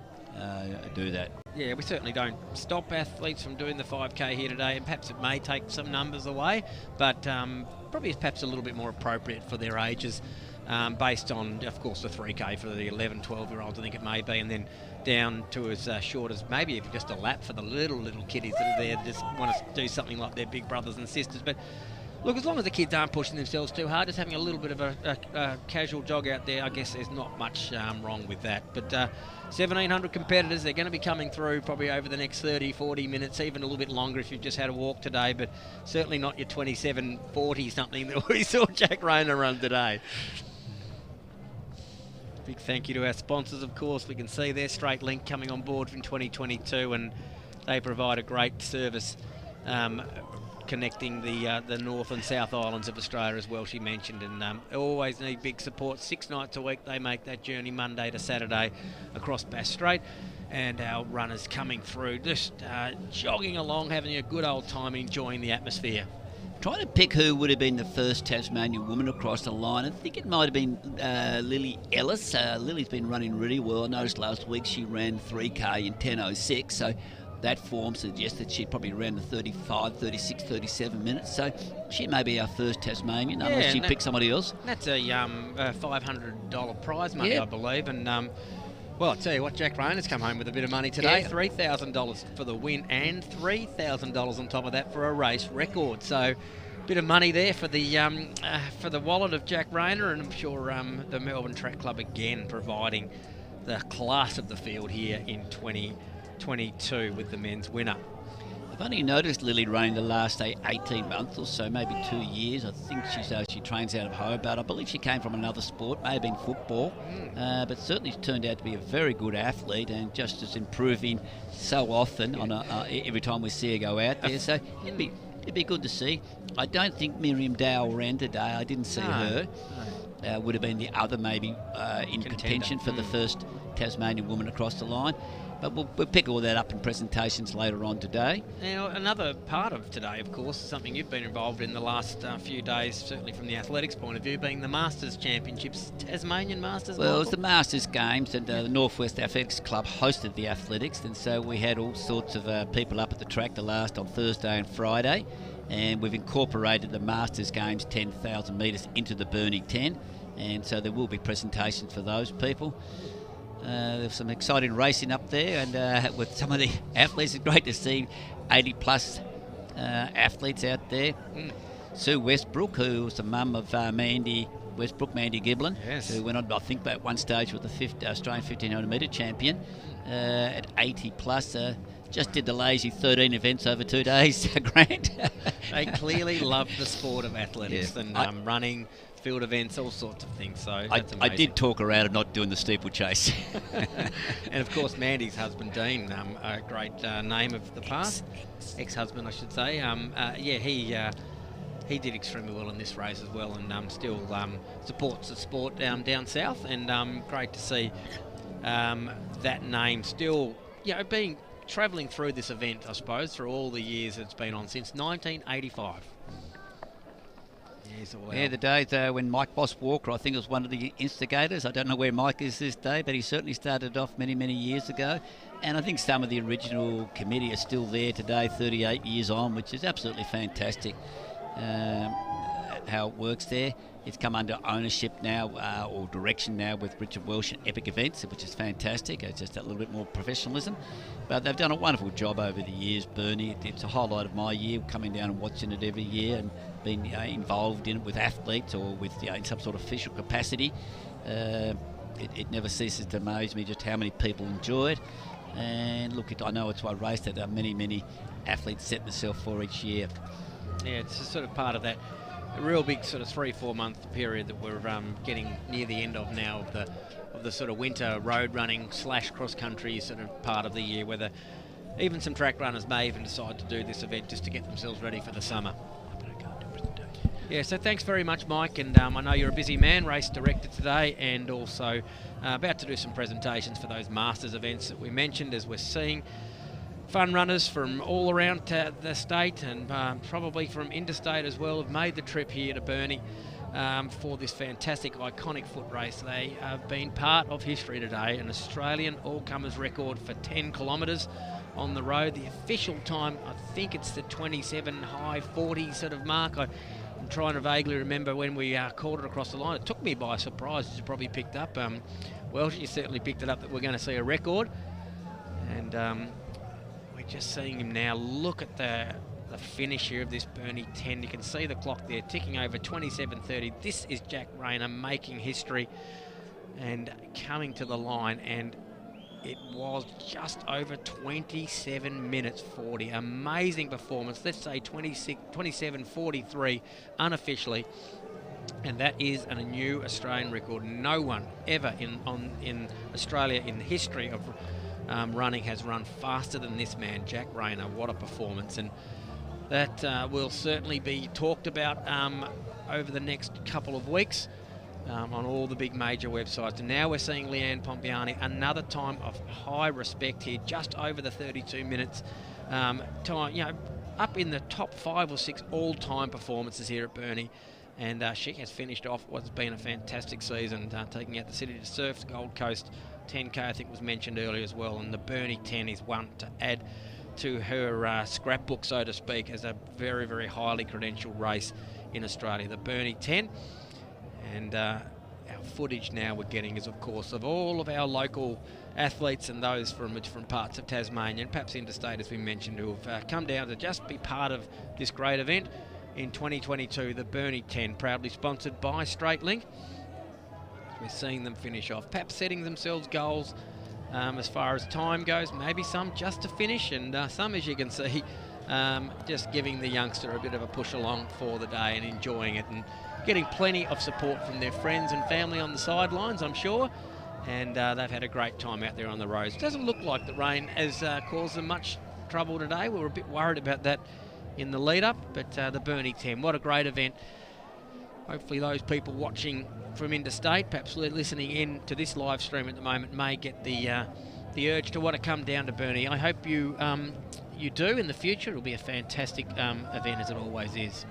do that. Yeah, we certainly don't stop athletes from doing the 5K here today, and perhaps it may take some numbers away, but probably it's perhaps a little bit more appropriate for their ages, based on, of course, the 3K for the 11, 12-year-olds, I think it may be, and then down to as short as maybe even just a lap for the little kiddies that are there that just want to do something like their big brothers and sisters. But look, as long as the kids aren't pushing themselves too hard, just having a little bit of a casual jog out there, I guess there's not much wrong with that. But 1,700 competitors, they're going to be coming through probably over the next 30, 40 minutes, even a little bit longer if you've just had a walk today, but certainly not your 27:40 something that we saw Jack Rayner run today. Big thank you to our sponsors, of course. We can see there Strait Link coming on board from 2022, and they provide a great service connecting the North and South Islands of Australia as well, she mentioned, and always need big support. 6 nights a week they make that journey Monday to Saturday across Bass Strait, and our runners coming through, just jogging along, having a good old time, enjoying the atmosphere. Trying to pick who would have been the first Tasmanian woman across the line. I think it might have been Lily Ellis. Lily's been running really well. I noticed last week she ran 3K in 10:06, so that form suggests that she probably ran the 35, 36, 37 minutes. So she may be our first Tasmanian, unless she picks somebody else. That's a $500 prize money, I believe. And well, I'll tell you what, Jack Rayner's come home with a bit of money today. $3,000 for the win and $3,000 on top of that for a race record. So bit of money there for the wallet of Jack Rayner, and I'm sure the Melbourne Track Club again providing the class of the field here in 2022 with the men's winner. I've only noticed Lily running the last 18 months or so, maybe 2 years. I think she trains out of Hobart. I believe she came from another sport, may have been football, but certainly turned out to be a very good athlete and just as improving so often on every time we see her go out there. So it'd be good to see. I don't think Miriam Dow ran today. I didn't see her. Would have been the other maybe in contention for the first Tasmanian woman across the line. But we'll pick all that up in presentations later on today. Now, another part of today, of course, something you've been involved in the last few days, certainly from the athletics point of view, being the Masters Championships, Tasmanian Masters. Well, it was the Masters Games, and the Northwest Athletics Club hosted the athletics, and so we had all sorts of people up at the track on Thursday and Friday, and we've incorporated the Masters Games 10,000 metres into the Burnie 10, and so there will be presentations for those people. There's some exciting racing up there, and with some of the athletes, it's great to see 80-plus athletes out there. Sue Westbrook, who was the mum of Mandy Westbrook, Mandy Giblin, who went on, I think, at one stage with the Australian 1500 metre champion at 80-plus. Just did the lazy 13 events over 2 days, Grant. They clearly love the sport of athletics and running, field events, all sorts of things. So that's I did talk her out of not doing the steeplechase. And of course, Mandy's husband Dean, a great name of the past, ex-husband, I should say. He did extremely well in this race as well, and still supports the sport down south. And great to see that name still, being travelling through this event, I suppose, through all the years it's been on since 1985. The day when Mike Boss Walker, I think, was one of the instigators. I don't know where Mike is this day, but he certainly started off many, many years ago. And I think some of the original committee are still there today, 38 years on, which is absolutely fantastic how it works there. It's come under ownership now, or direction now, with Richard Welsh at Epic Events, which is fantastic. It's just a little bit more professionalism. But they've done a wonderful job over the years, Burnie. It's a highlight of my year, coming down and watching it every year and being involved in it with athletes or with in some sort of official capacity. It never ceases to amaze me just how many people enjoy it. And look, I know it's a race that many, many athletes set themselves for each year. Yeah, it's just sort of part of that real big sort of 3-4 month period that we're getting near the end of now of the sort of winter road running / cross country sort of part of the year, where even some track runners may even decide to do this event just to get themselves ready for the summer. Yeah, so thanks very much, Mike, and I know you're a busy man, race director today, and also about to do some presentations for those Masters events that we mentioned, as we're seeing fun runners from all around the state and probably from interstate as well have made the trip here to Burnie for this fantastic, iconic foot race. They have been part of history today, an Australian all-comers record for 10 kilometres on the road. The official time, I think it's the 27 high 40 sort of mark. I'm trying to vaguely remember when we called it across the line. It took me by surprise, as you probably picked up. Well, you certainly picked it up that we're going to see a record. And we're just seeing him now. Look at the finish here of this Burnie 10. You can see the clock there ticking over 27:30. This is Jack Rayner making history and coming to the line, and it was just over 27 minutes 40. Amazing performance. Let's say 27:43 unofficially. And that is a new Australian record. No one ever in Australia in the history of running has run faster than this man, Jack Rayner. What a performance. And that will certainly be talked about over the next couple of weeks on all the big major websites. And now we're seeing Leanne Pompiani, another time of high respect here, just over the 32 minutes time, you know, up in the top 5 or 6 all-time performances here at Burnie. And she has finished off what's been a fantastic season, taking out the City to Surf, Gold Coast 10K, I think was mentioned earlier as well. And the Burnie 10 is one to add to her scrapbook, so to speak, as a very, very highly credentialed race in Australia. The Burnie 10. And our footage now we're getting is, of course, of all of our local athletes and those from different parts of Tasmania and perhaps interstate, as we mentioned, who have come down to just be part of this great event in 2022, the Burnie 10, proudly sponsored by Strait Link. We're seeing them finish off, perhaps setting themselves goals as far as time goes, maybe some just to finish, and some, as you can see, just giving the youngster a bit of a push along for the day and enjoying it, and getting plenty of support from their friends and family on the sidelines, I'm sure. And they've had a great time out there on the roads. It doesn't look like the rain has caused them much trouble today. We were a bit worried about that in the lead up, but the Burnie 10, what a great event. Hopefully those people watching from interstate, perhaps listening in to this live stream at the moment, may get the urge to want to come down to Burnie. I hope you you do in the future. It'll be a fantastic event, as it always is.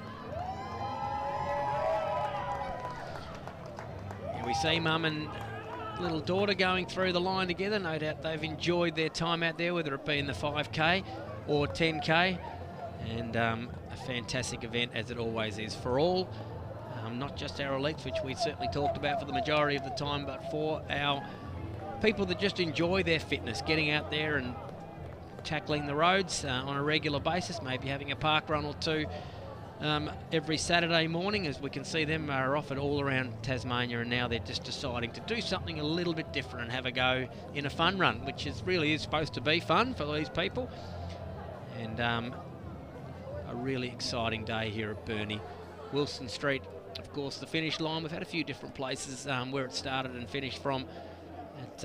Here we see mum and little daughter going through the line together. No doubt they've enjoyed their time out there, whether it be in the 5K or 10K. And a fantastic event, as it always is, for all, not just our elites, which we certainly talked about for the majority of the time, but for our people that just enjoy their fitness, getting out there and tackling the roads on a regular basis, maybe having a park run or two every Saturday morning. As we can see, them are offered all around Tasmania, and now they're just deciding to do something a little bit different and have a go in a fun run, which really is supposed to be fun for these people. And a really exciting day here at Burnie. Wilson Street, of course, the finish line. We've had a few different places where it started and finished from. It's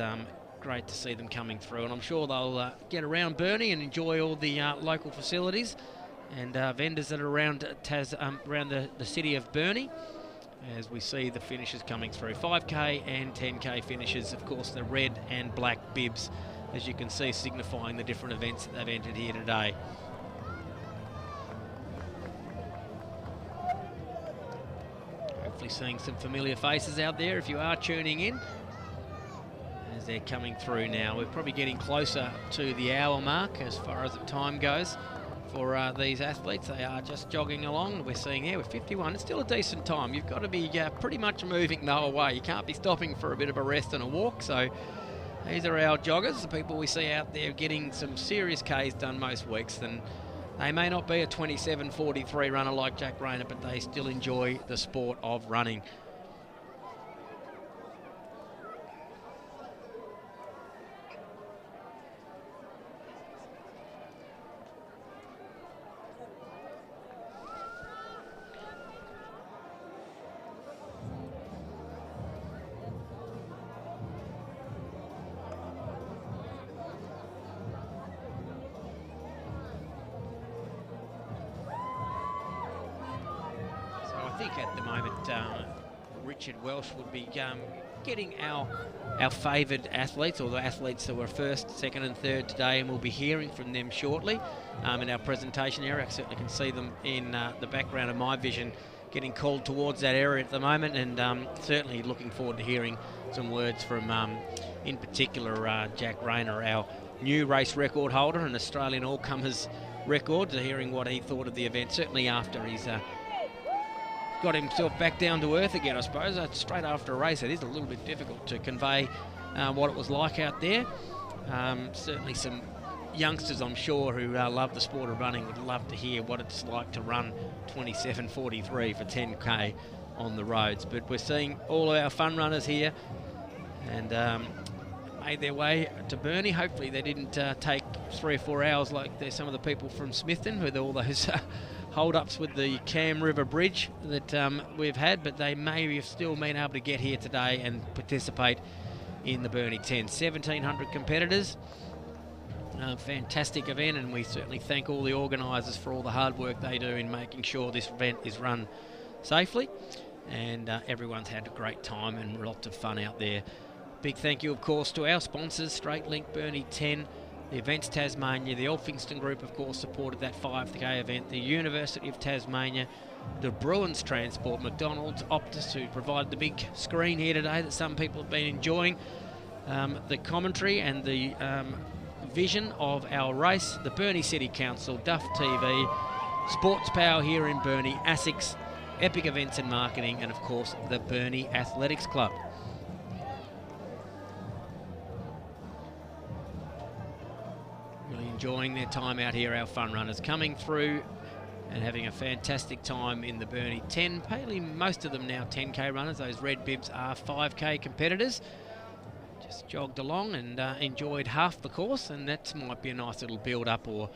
great to see them coming through, and I'm sure they'll get around Burnie and enjoy all the local facilities and vendors that are around around the city of Burnie, as we see the finishes coming through. 5K and 10K finishes, of course, the red and black bibs, as you can see, signifying the different events that they've entered here today. Hopefully seeing some familiar faces out there if you are tuning in as they're coming through now. We're probably getting closer to the hour mark as far as the time goes for these athletes. They are just jogging along. We're seeing here with 51. It's still a decent time. You've got to be pretty much moving the whole way. You can't be stopping for a bit of a rest and a walk. So these are our joggers, the people we see out there getting some serious Ks done most weeks. And they may not be a 27:43 runner like Jack Rayner, but they still enjoy the sport of running. I think at the moment Richard Welsh would be getting our favoured athletes, or the athletes that were first, second and third today, and we'll be hearing from them shortly in our presentation area. I certainly can see them in the background of my vision getting called towards that area at the moment, and certainly looking forward to hearing some words from, in particular, Jack Rayner, our new race record holder and Australian all-comers record, to hearing what he thought of the event, certainly after he's got himself back down to earth again, I suppose. Straight after a race, it is a little bit difficult to convey what it was like out there. Certainly some youngsters, I'm sure, who love the sport of running would love to hear what it's like to run 27:43 for 10K on the roads. But we're seeing all of our fun runners here, and made their way to Burnie. Hopefully they didn't take 3 or 4 hours like there's some of the people from Smithton with all those hold-ups with the Cam River Bridge that we've had, but they may have still been able to get here today and participate in the Burnie 10. 1,700 competitors. Fantastic event, and we certainly thank all the organisers for all the hard work they do in making sure this event is run safely, and everyone's had a great time and lots of fun out there. Big thank you, of course, to our sponsors, Strait Link Burnie 10, the Events Tasmania, the Elphingston Group, of course, supported that 5K event, the University of Tasmania, the Bruins Transport, McDonald's, Optus, who provided the big screen here today that some people have been enjoying, the commentary and the vision of our race, the Burnie City Council, Duff TV, Sports Power here in Burnie, ASICS, Epic Events and Marketing, and of course the Burnie Athletics Club. Really enjoying their time out here, our fun runners coming through and having a fantastic time in the Burnie 10. Probably most of them now 10K runners. Those red bibs are 5K competitors. Just jogged along and enjoyed half the course, and that might be a nice little build-up or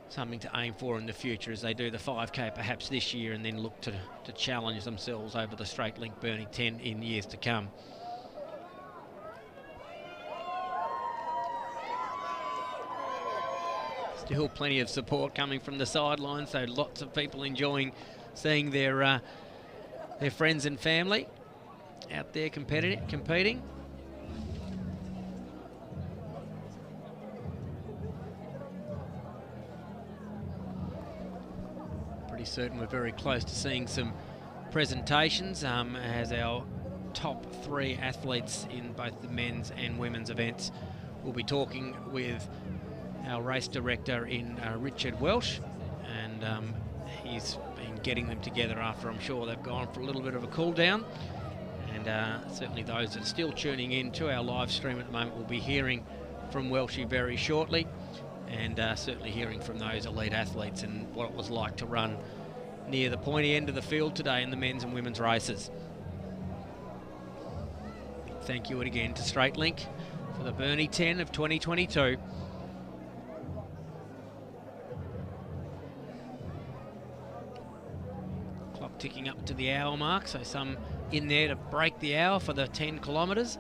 something to aim for in the future as they do the 5K perhaps this year and then look to challenge themselves over the Strait Link Burnie 10 in years to come. Still plenty of support coming from the sidelines, so lots of people enjoying seeing their friends and family out there competing. Pretty certain we're very close to seeing some presentations as our top 3 athletes in both the men's and women's events. We'll be talking with our race director in Richard Welsh, and he's been getting them together after I'm sure they've gone for a little bit of a cool down, and certainly those that are still tuning in to our live stream at the moment will be hearing from Welshie very shortly, and certainly hearing from those elite athletes and what it was like to run near the pointy end of the field today in the men's and women's races. Thank you again to Strait Link for the Burnie 10 of 2022. Clock ticking up to the hour mark, so some in there to break the hour for the 10 kilometres.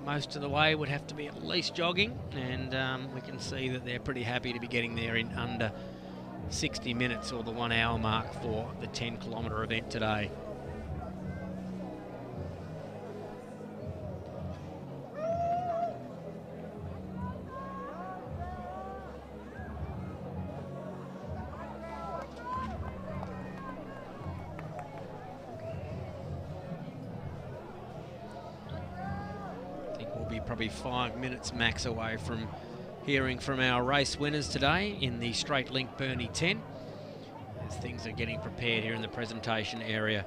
Most of the way would have to be at least jogging, and we can see that they're pretty happy to be getting there in under 60 minutes, or the 1 hour mark for the 10 kilometre event today. I think we'll be probably 5 minutes max away from hearing from our race winners today in the Strait Link Burnie 10 as things are getting prepared here in the presentation area.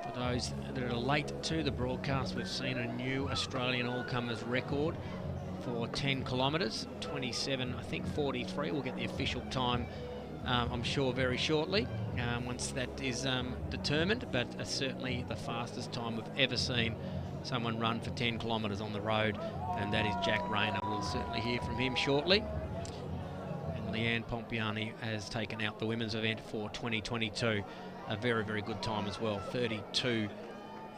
For those that are late to the broadcast, we've seen a new Australian all-comers record for 10 kilometres, 27, I think 43. We'll get the official time, I'm sure, very shortly once that is determined, but certainly the fastest time we've ever seen someone run for 10 kilometres on the road, and that is Jack Rayner. We'll certainly hear from him shortly. And Leanne Pompiani has taken out the women's event for 2022. A very, very good time as well, 32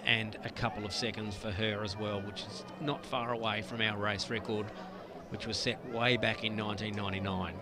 and a couple of seconds for her as well, which is not far away from our race record, which was set way back in 1999.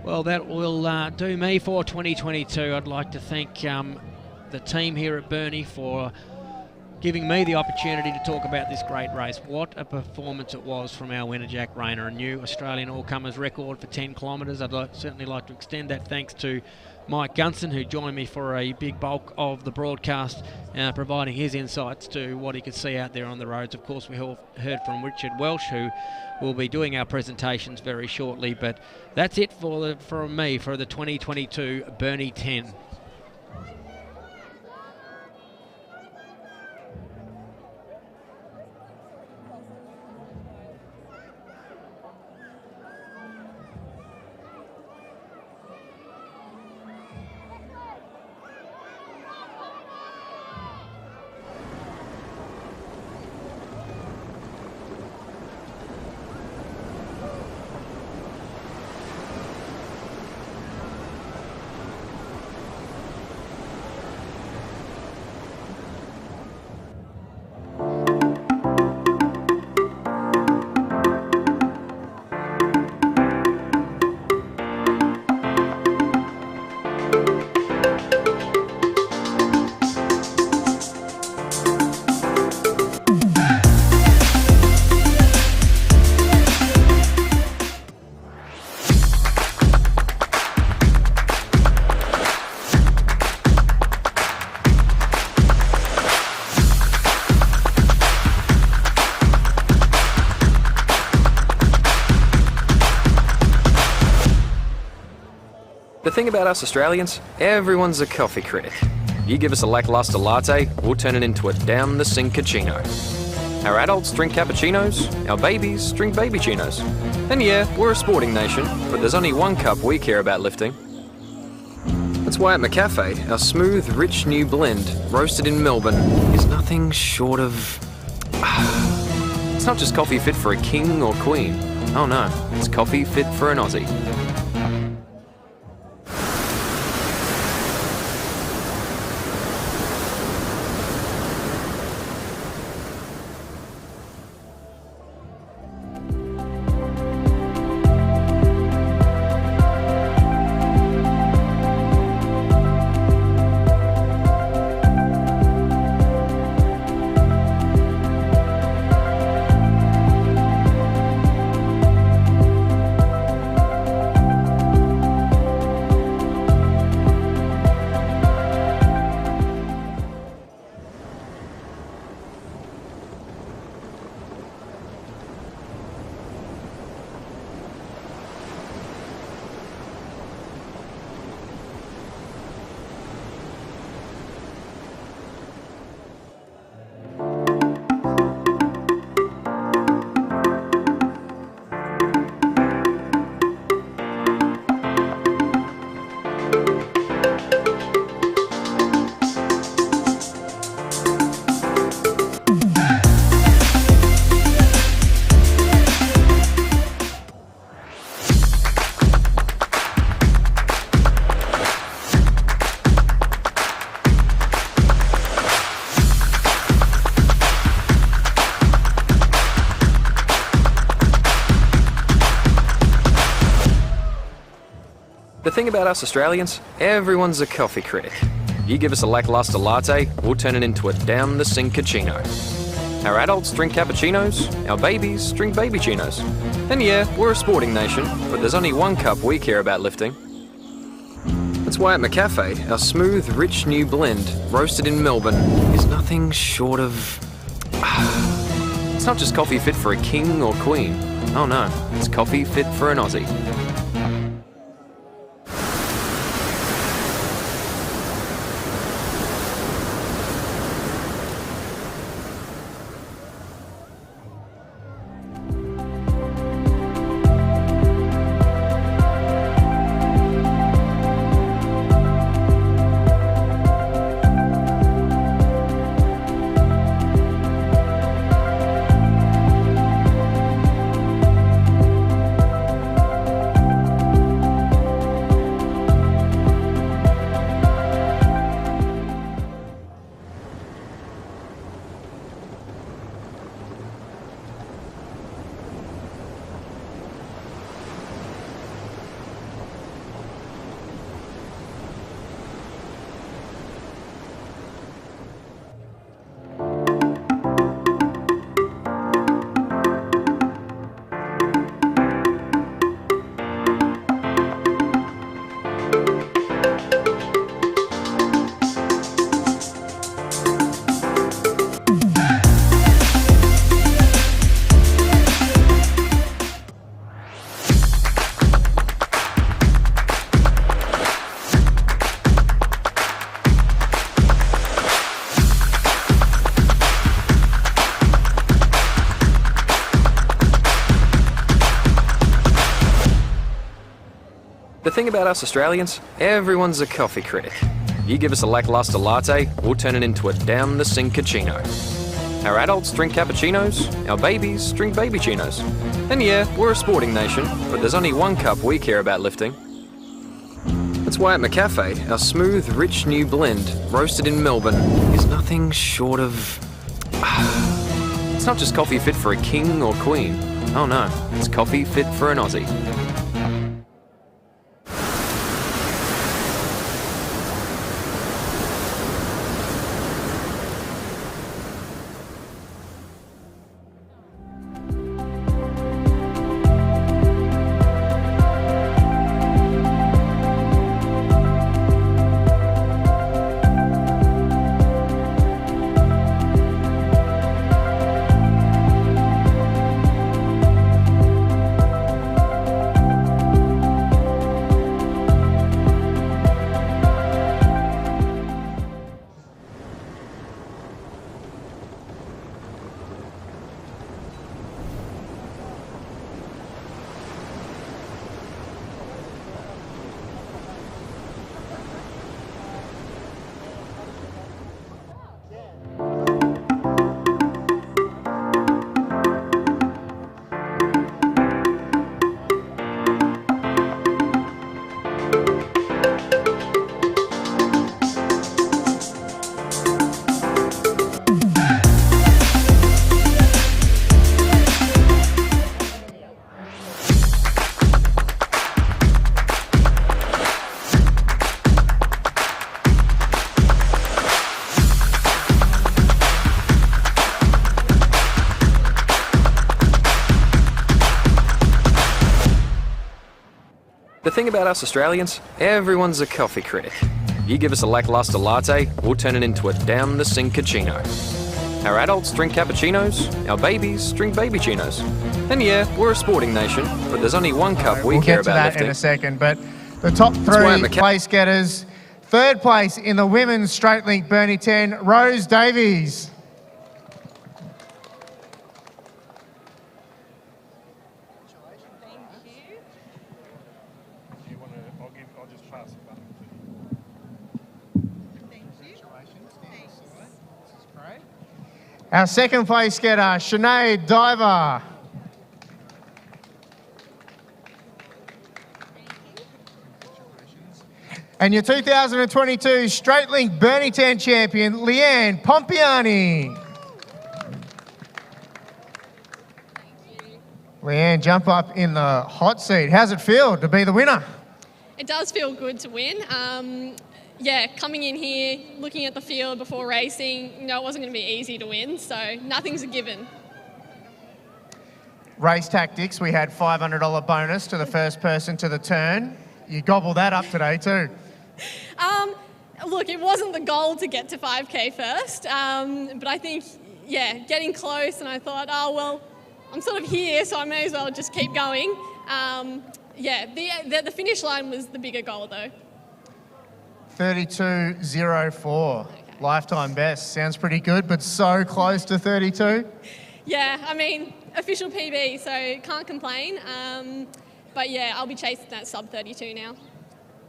Well, that will do me for 2022. I'd like to thank the team here at Burnie for giving me the opportunity to talk about this great race. What a performance it was from our winner, Jack Rayner, a new Australian all-comers record for 10 kilometres. I'd certainly like to extend that thanks to Mike Gunson, who joined me for a big bulk of the broadcast, providing his insights to what he could see out there on the roads. Of course, we heard from Richard Welsh, who will be doing our presentations very shortly. But that's it from me for the 2022 Burnie 10. The thing about us Australians, everyone's a coffee critic. You give us a lackluster latte, we'll turn it into a down-the-sink cappuccino. Our adults drink cappuccinos, our babies drink baby-chinos. And yeah, we're a sporting nation, but there's only one cup we care about lifting. That's why at McCafe, our smooth, rich new blend, roasted in Melbourne, is nothing short of... It's not just coffee fit for a king or queen. Oh no, it's coffee fit for an Aussie. The thing about us Australians, everyone's a coffee critic. You give us a lackluster latte, we'll turn it into a down-the-sink cappuccino. Our adults drink cappuccinos, our babies drink baby-chinos. And yeah, we're a sporting nation, but there's only one cup we care about lifting. That's why at McCafe, our smooth, rich new blend, roasted in Melbourne, is nothing short of... It's not just coffee fit for a king or queen. Oh no, it's coffee fit for an Aussie. The thing about us Australians, everyone's a coffee critic. You give us a lackluster latte, we'll turn it into a down-the-sink cappuccino. Our adults drink cappuccinos, our babies drink baby-chinos. And yeah, we're a sporting nation, but there's only one cup we care about lifting. That's why at McCafe, our smooth, rich new blend, roasted in Melbourne, is nothing short of... It's not just coffee fit for a king or queen. Oh no, it's coffee fit for an Aussie. The thing about us Australians, everyone's a coffee critic. You give us a lackluster latte, we'll turn it into a down-the-sink cappuccino. Our adults drink cappuccinos, our babies drink baby-chinos. And yeah, we're a sporting nation, but there's only one cup we care about lifting. We'll get to that in a second, but the top three place getters. Third place in the women's Strait Link Burnie 10, Rose Davies. Our second place getter, Sinead Diver. And your 2022 Strait Link Burnie 10 champion, Leanne Pompiani. Leanne, jump up in the hot seat. How's it feel to be the winner? It does feel good to win. Yeah, coming in here, looking at the field before racing, it wasn't going to be easy to win, so nothing's a given. Race tactics, we had $500 bonus to the first person to the turn. You gobbled that up today too. Look, it wasn't the goal to get to 5K first, but I think, yeah, getting close, and I thought, oh, well, I'm sort of here, so I may as well just keep going. Yeah, the finish line was the bigger goal though. 32.04, lifetime best. Sounds pretty good, but so close to 32. Yeah, I mean, official PB, so can't complain. But yeah, I'll be chasing that sub 32 now.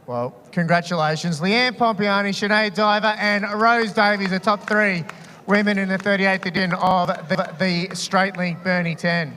Well, congratulations. Leanne Pompiani, Sinead Diver and Rose Davies, the top three women in the 38th edition of the Strait Link Burnie 10.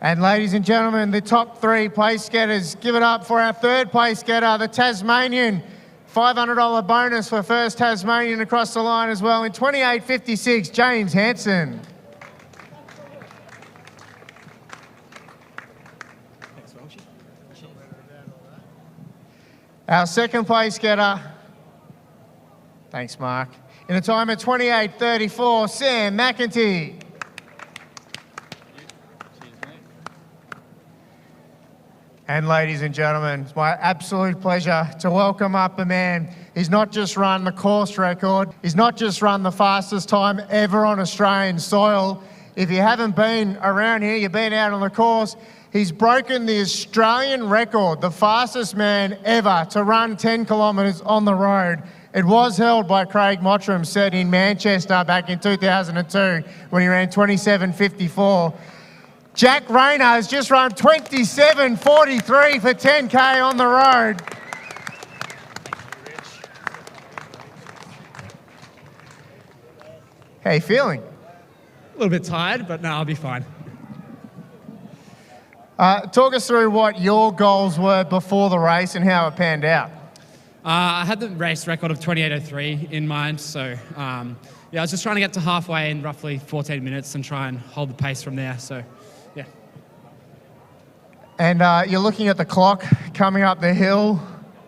And ladies and gentlemen, the top three place getters, give it up for our third place getter, the Tasmanian. $500 bonus for first Tasmanian across the line as well in 28.56, James Hanson. Our second place getter, thanks Mark, in a time of 28.34, Sam McEntee. And ladies and gentlemen, it's my absolute pleasure to welcome up a man. He's not just run the course record, he's not just run the fastest time ever on Australian soil. If you haven't been around here, you've been out on the course, he's broken the Australian record, the fastest man ever to run 10 kilometres on the road. It was held by Craig Mottram, set in Manchester back in 2002 when he ran 27.54. Jack Rayner has just run 27.43 for 10K on the road. How you feeling? A little bit tired, but no, I'll be fine. Talk us through what your goals were before the race and how it panned out. I had the race record of 28.03 in mind, so I was just trying to get to halfway in roughly 14 minutes and try and hold the pace from there, so yeah. And you're looking at the clock coming up the hill.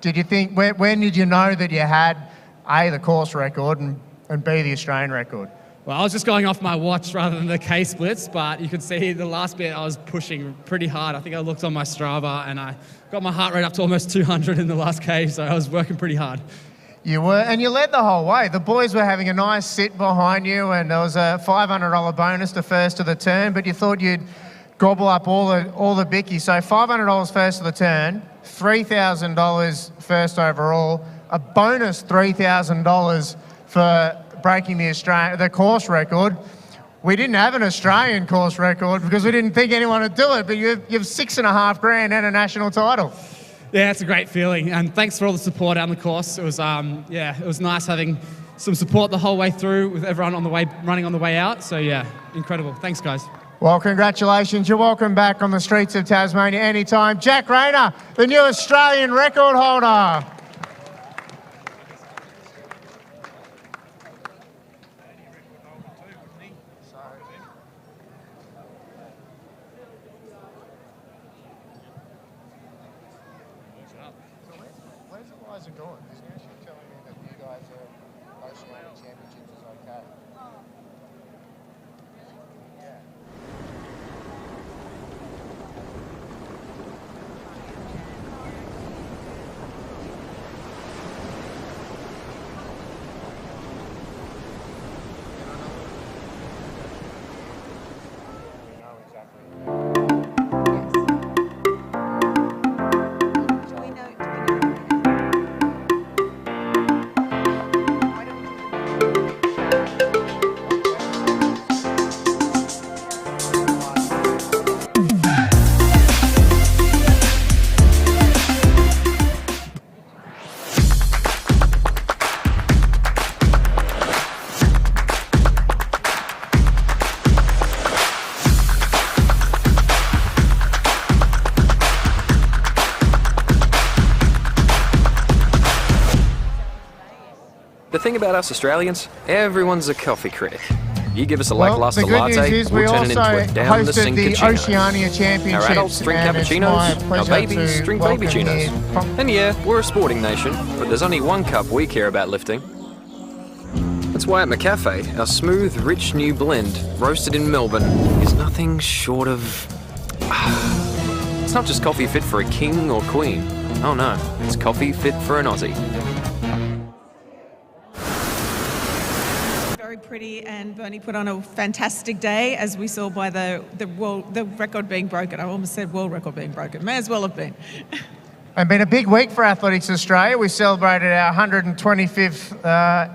Did you think, when did you know that you had A, the course record, and B, the Australian record? Well, I was just going off my watch rather than the K splits, but you could see the last bit I was pushing pretty hard. I think I looked on my Strava and I got my heart rate up to almost 200 in the last K, so I was working pretty hard. You were, and you led the whole way. The boys were having a nice sit behind you, and there was a $500 bonus to first of the turn, but you thought you'd gobble up all the bickies. So $500 first of the turn, $3,000 first overall, a bonus $3,000 for breaking the course record. We didn't have an Australian course record because we didn't think anyone would do it, but you've $6,500 and a national title. Yeah, it's a great feeling, and thanks for all the support on the course. It was it was nice having some support the whole way through with everyone running on the way out. So yeah, incredible. Thanks, guys. Well, congratulations. You're welcome back on the streets of Tasmania anytime. Jack Rayner, the new Australian record holder. The thing about us Australians, everyone's a coffee critic. You give us a lackluster latte, we we'll turn it into a down the sink the cappuccino. Oceania Championships. Our adults drink cappuccinos, our babies drink baby tunas. And yeah, we're a sporting nation, but there's only one cup we care about lifting. That's why at McCafe, our smooth, rich new blend, roasted in Melbourne, is nothing short of... It's not just coffee fit for a king or queen. Oh no, it's coffee fit for an Aussie. Pretty, and Burnie put on a fantastic day, as we saw by the record being broken. I almost said world record being broken. May as well have been. It's been a big week for Athletics Australia. We celebrated our 125th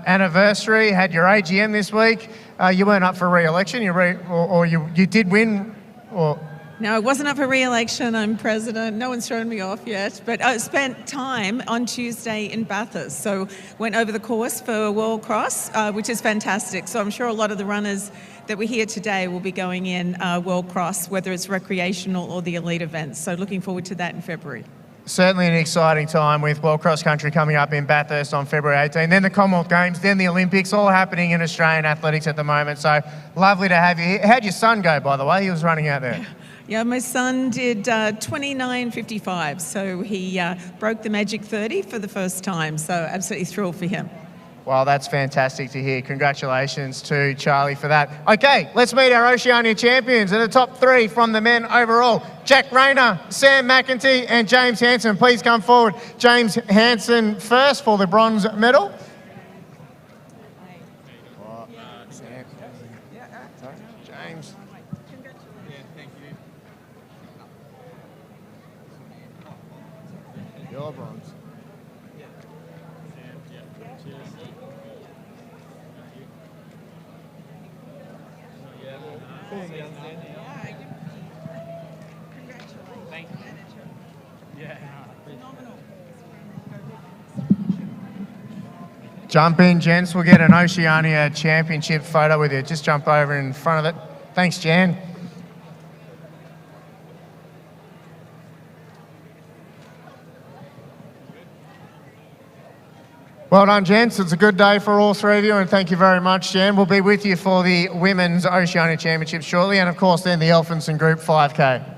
anniversary. Had your AGM this week. You weren't up for re-election. You did win. No, I wasn't up for re-election. I'm president. No one's thrown me off yet. But I spent time on Tuesday in Bathurst. So went over the course for World Cross, which is fantastic. So I'm sure a lot of the runners that we hear today will be going in World Cross, whether it's recreational or the elite events. So looking forward to that in February. Certainly an exciting time with World Cross Country coming up in Bathurst on February 18. Then the Commonwealth Games, then the Olympics, all happening in Australian athletics at the moment. So lovely to have you here. How'd your son go, by the way? He was running out there. Yeah, my son did 29.55, so he broke the magic 30 for the first time, so absolutely thrilled for him. Well, that's fantastic to hear. Congratulations to Charlie for that. Okay, let's meet our Oceania champions and the top 3 from the men overall. Jack Rayner, Sam McEntee and James Hansen. Please come forward. James Hansen first for the bronze medal. Sam. Sorry, James. Your bronze. Jump in, gents. We'll get an Oceania Championship photo with you. Just jump over in front of it. Thanks, Jan. Well done, gents. It's a good day for all 3 of you, and thank you very much, Jan. We'll be with you for the Women's Oceania Championship shortly, and of course then the Elphinstone Group 5K.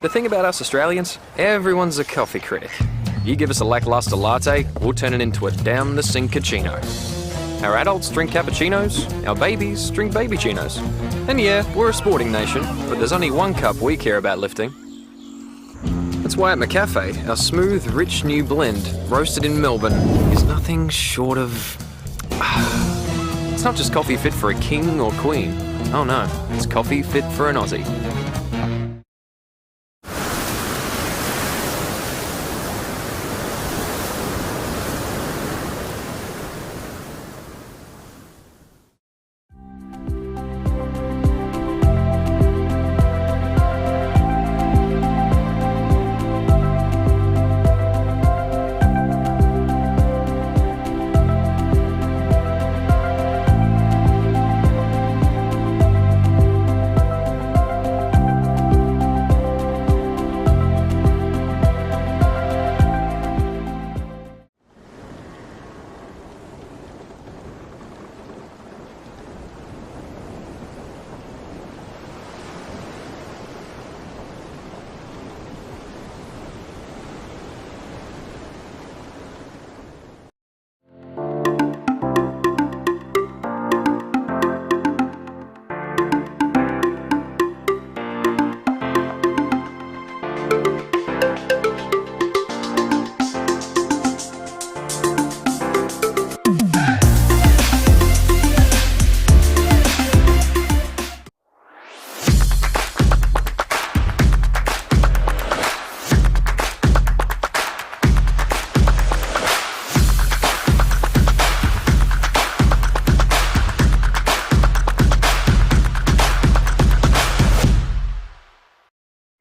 The thing about us Australians, everyone's a coffee critic. You give us a lackluster latte, we'll turn it into a down-the-sink cappuccino. Our adults drink cappuccinos, our babies drink baby-chinos. And yeah, we're a sporting nation, but there's only one cup we care about lifting. That's why at McCafe, our smooth, rich new blend, roasted in Melbourne, is nothing short of... It's not just coffee fit for a king or queen. Oh no, it's coffee fit for an Aussie.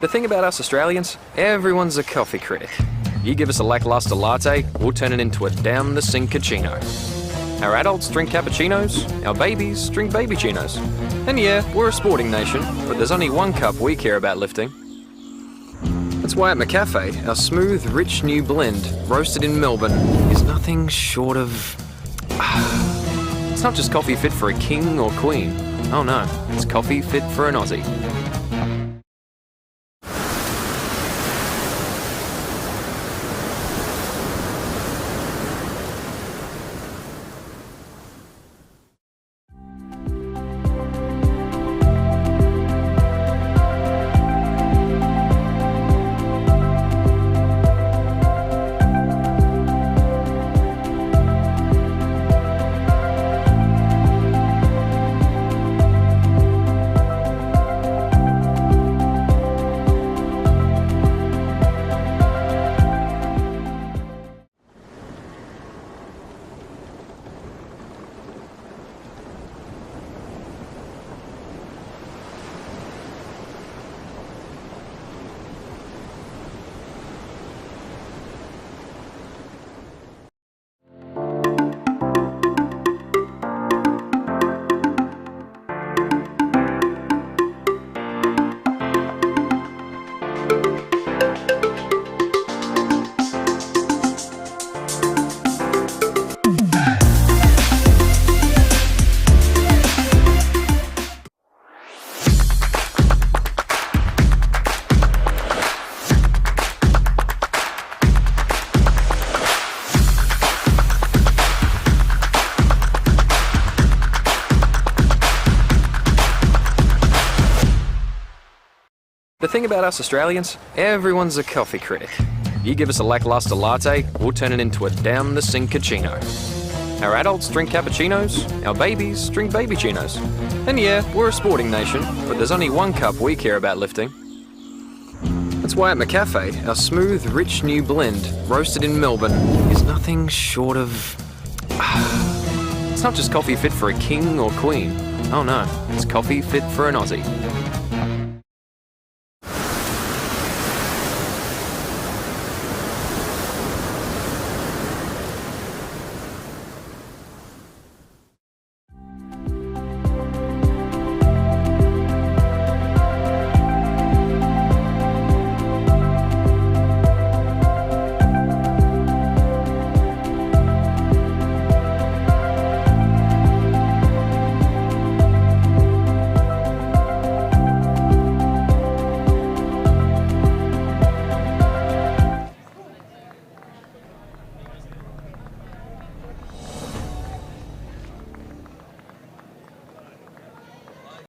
The thing about us Australians, everyone's a coffee critic. You give us a lackluster latte, we'll turn it into a down-the-sink cappuccino. Our adults drink cappuccinos, our babies drink baby-chinos. And yeah, we're a sporting nation, but there's only one cup we care about lifting. That's why at McCafe, our smooth, rich new blend, roasted in Melbourne, is nothing short of... It's not just coffee fit for a king or queen. Oh no, it's coffee fit for an Aussie. The thing about us Australians, everyone's a coffee critic. You give us a lackluster latte, we'll turn it into a down-the-sink cappuccino. Our adults drink cappuccinos, our babies drink baby chinos. And yeah, we're a sporting nation, but there's only one cup we care about lifting. That's why at McCafe, our smooth, rich new blend, roasted in Melbourne, is nothing short of... It's not just coffee fit for a king or queen. Oh no, it's coffee fit for an Aussie.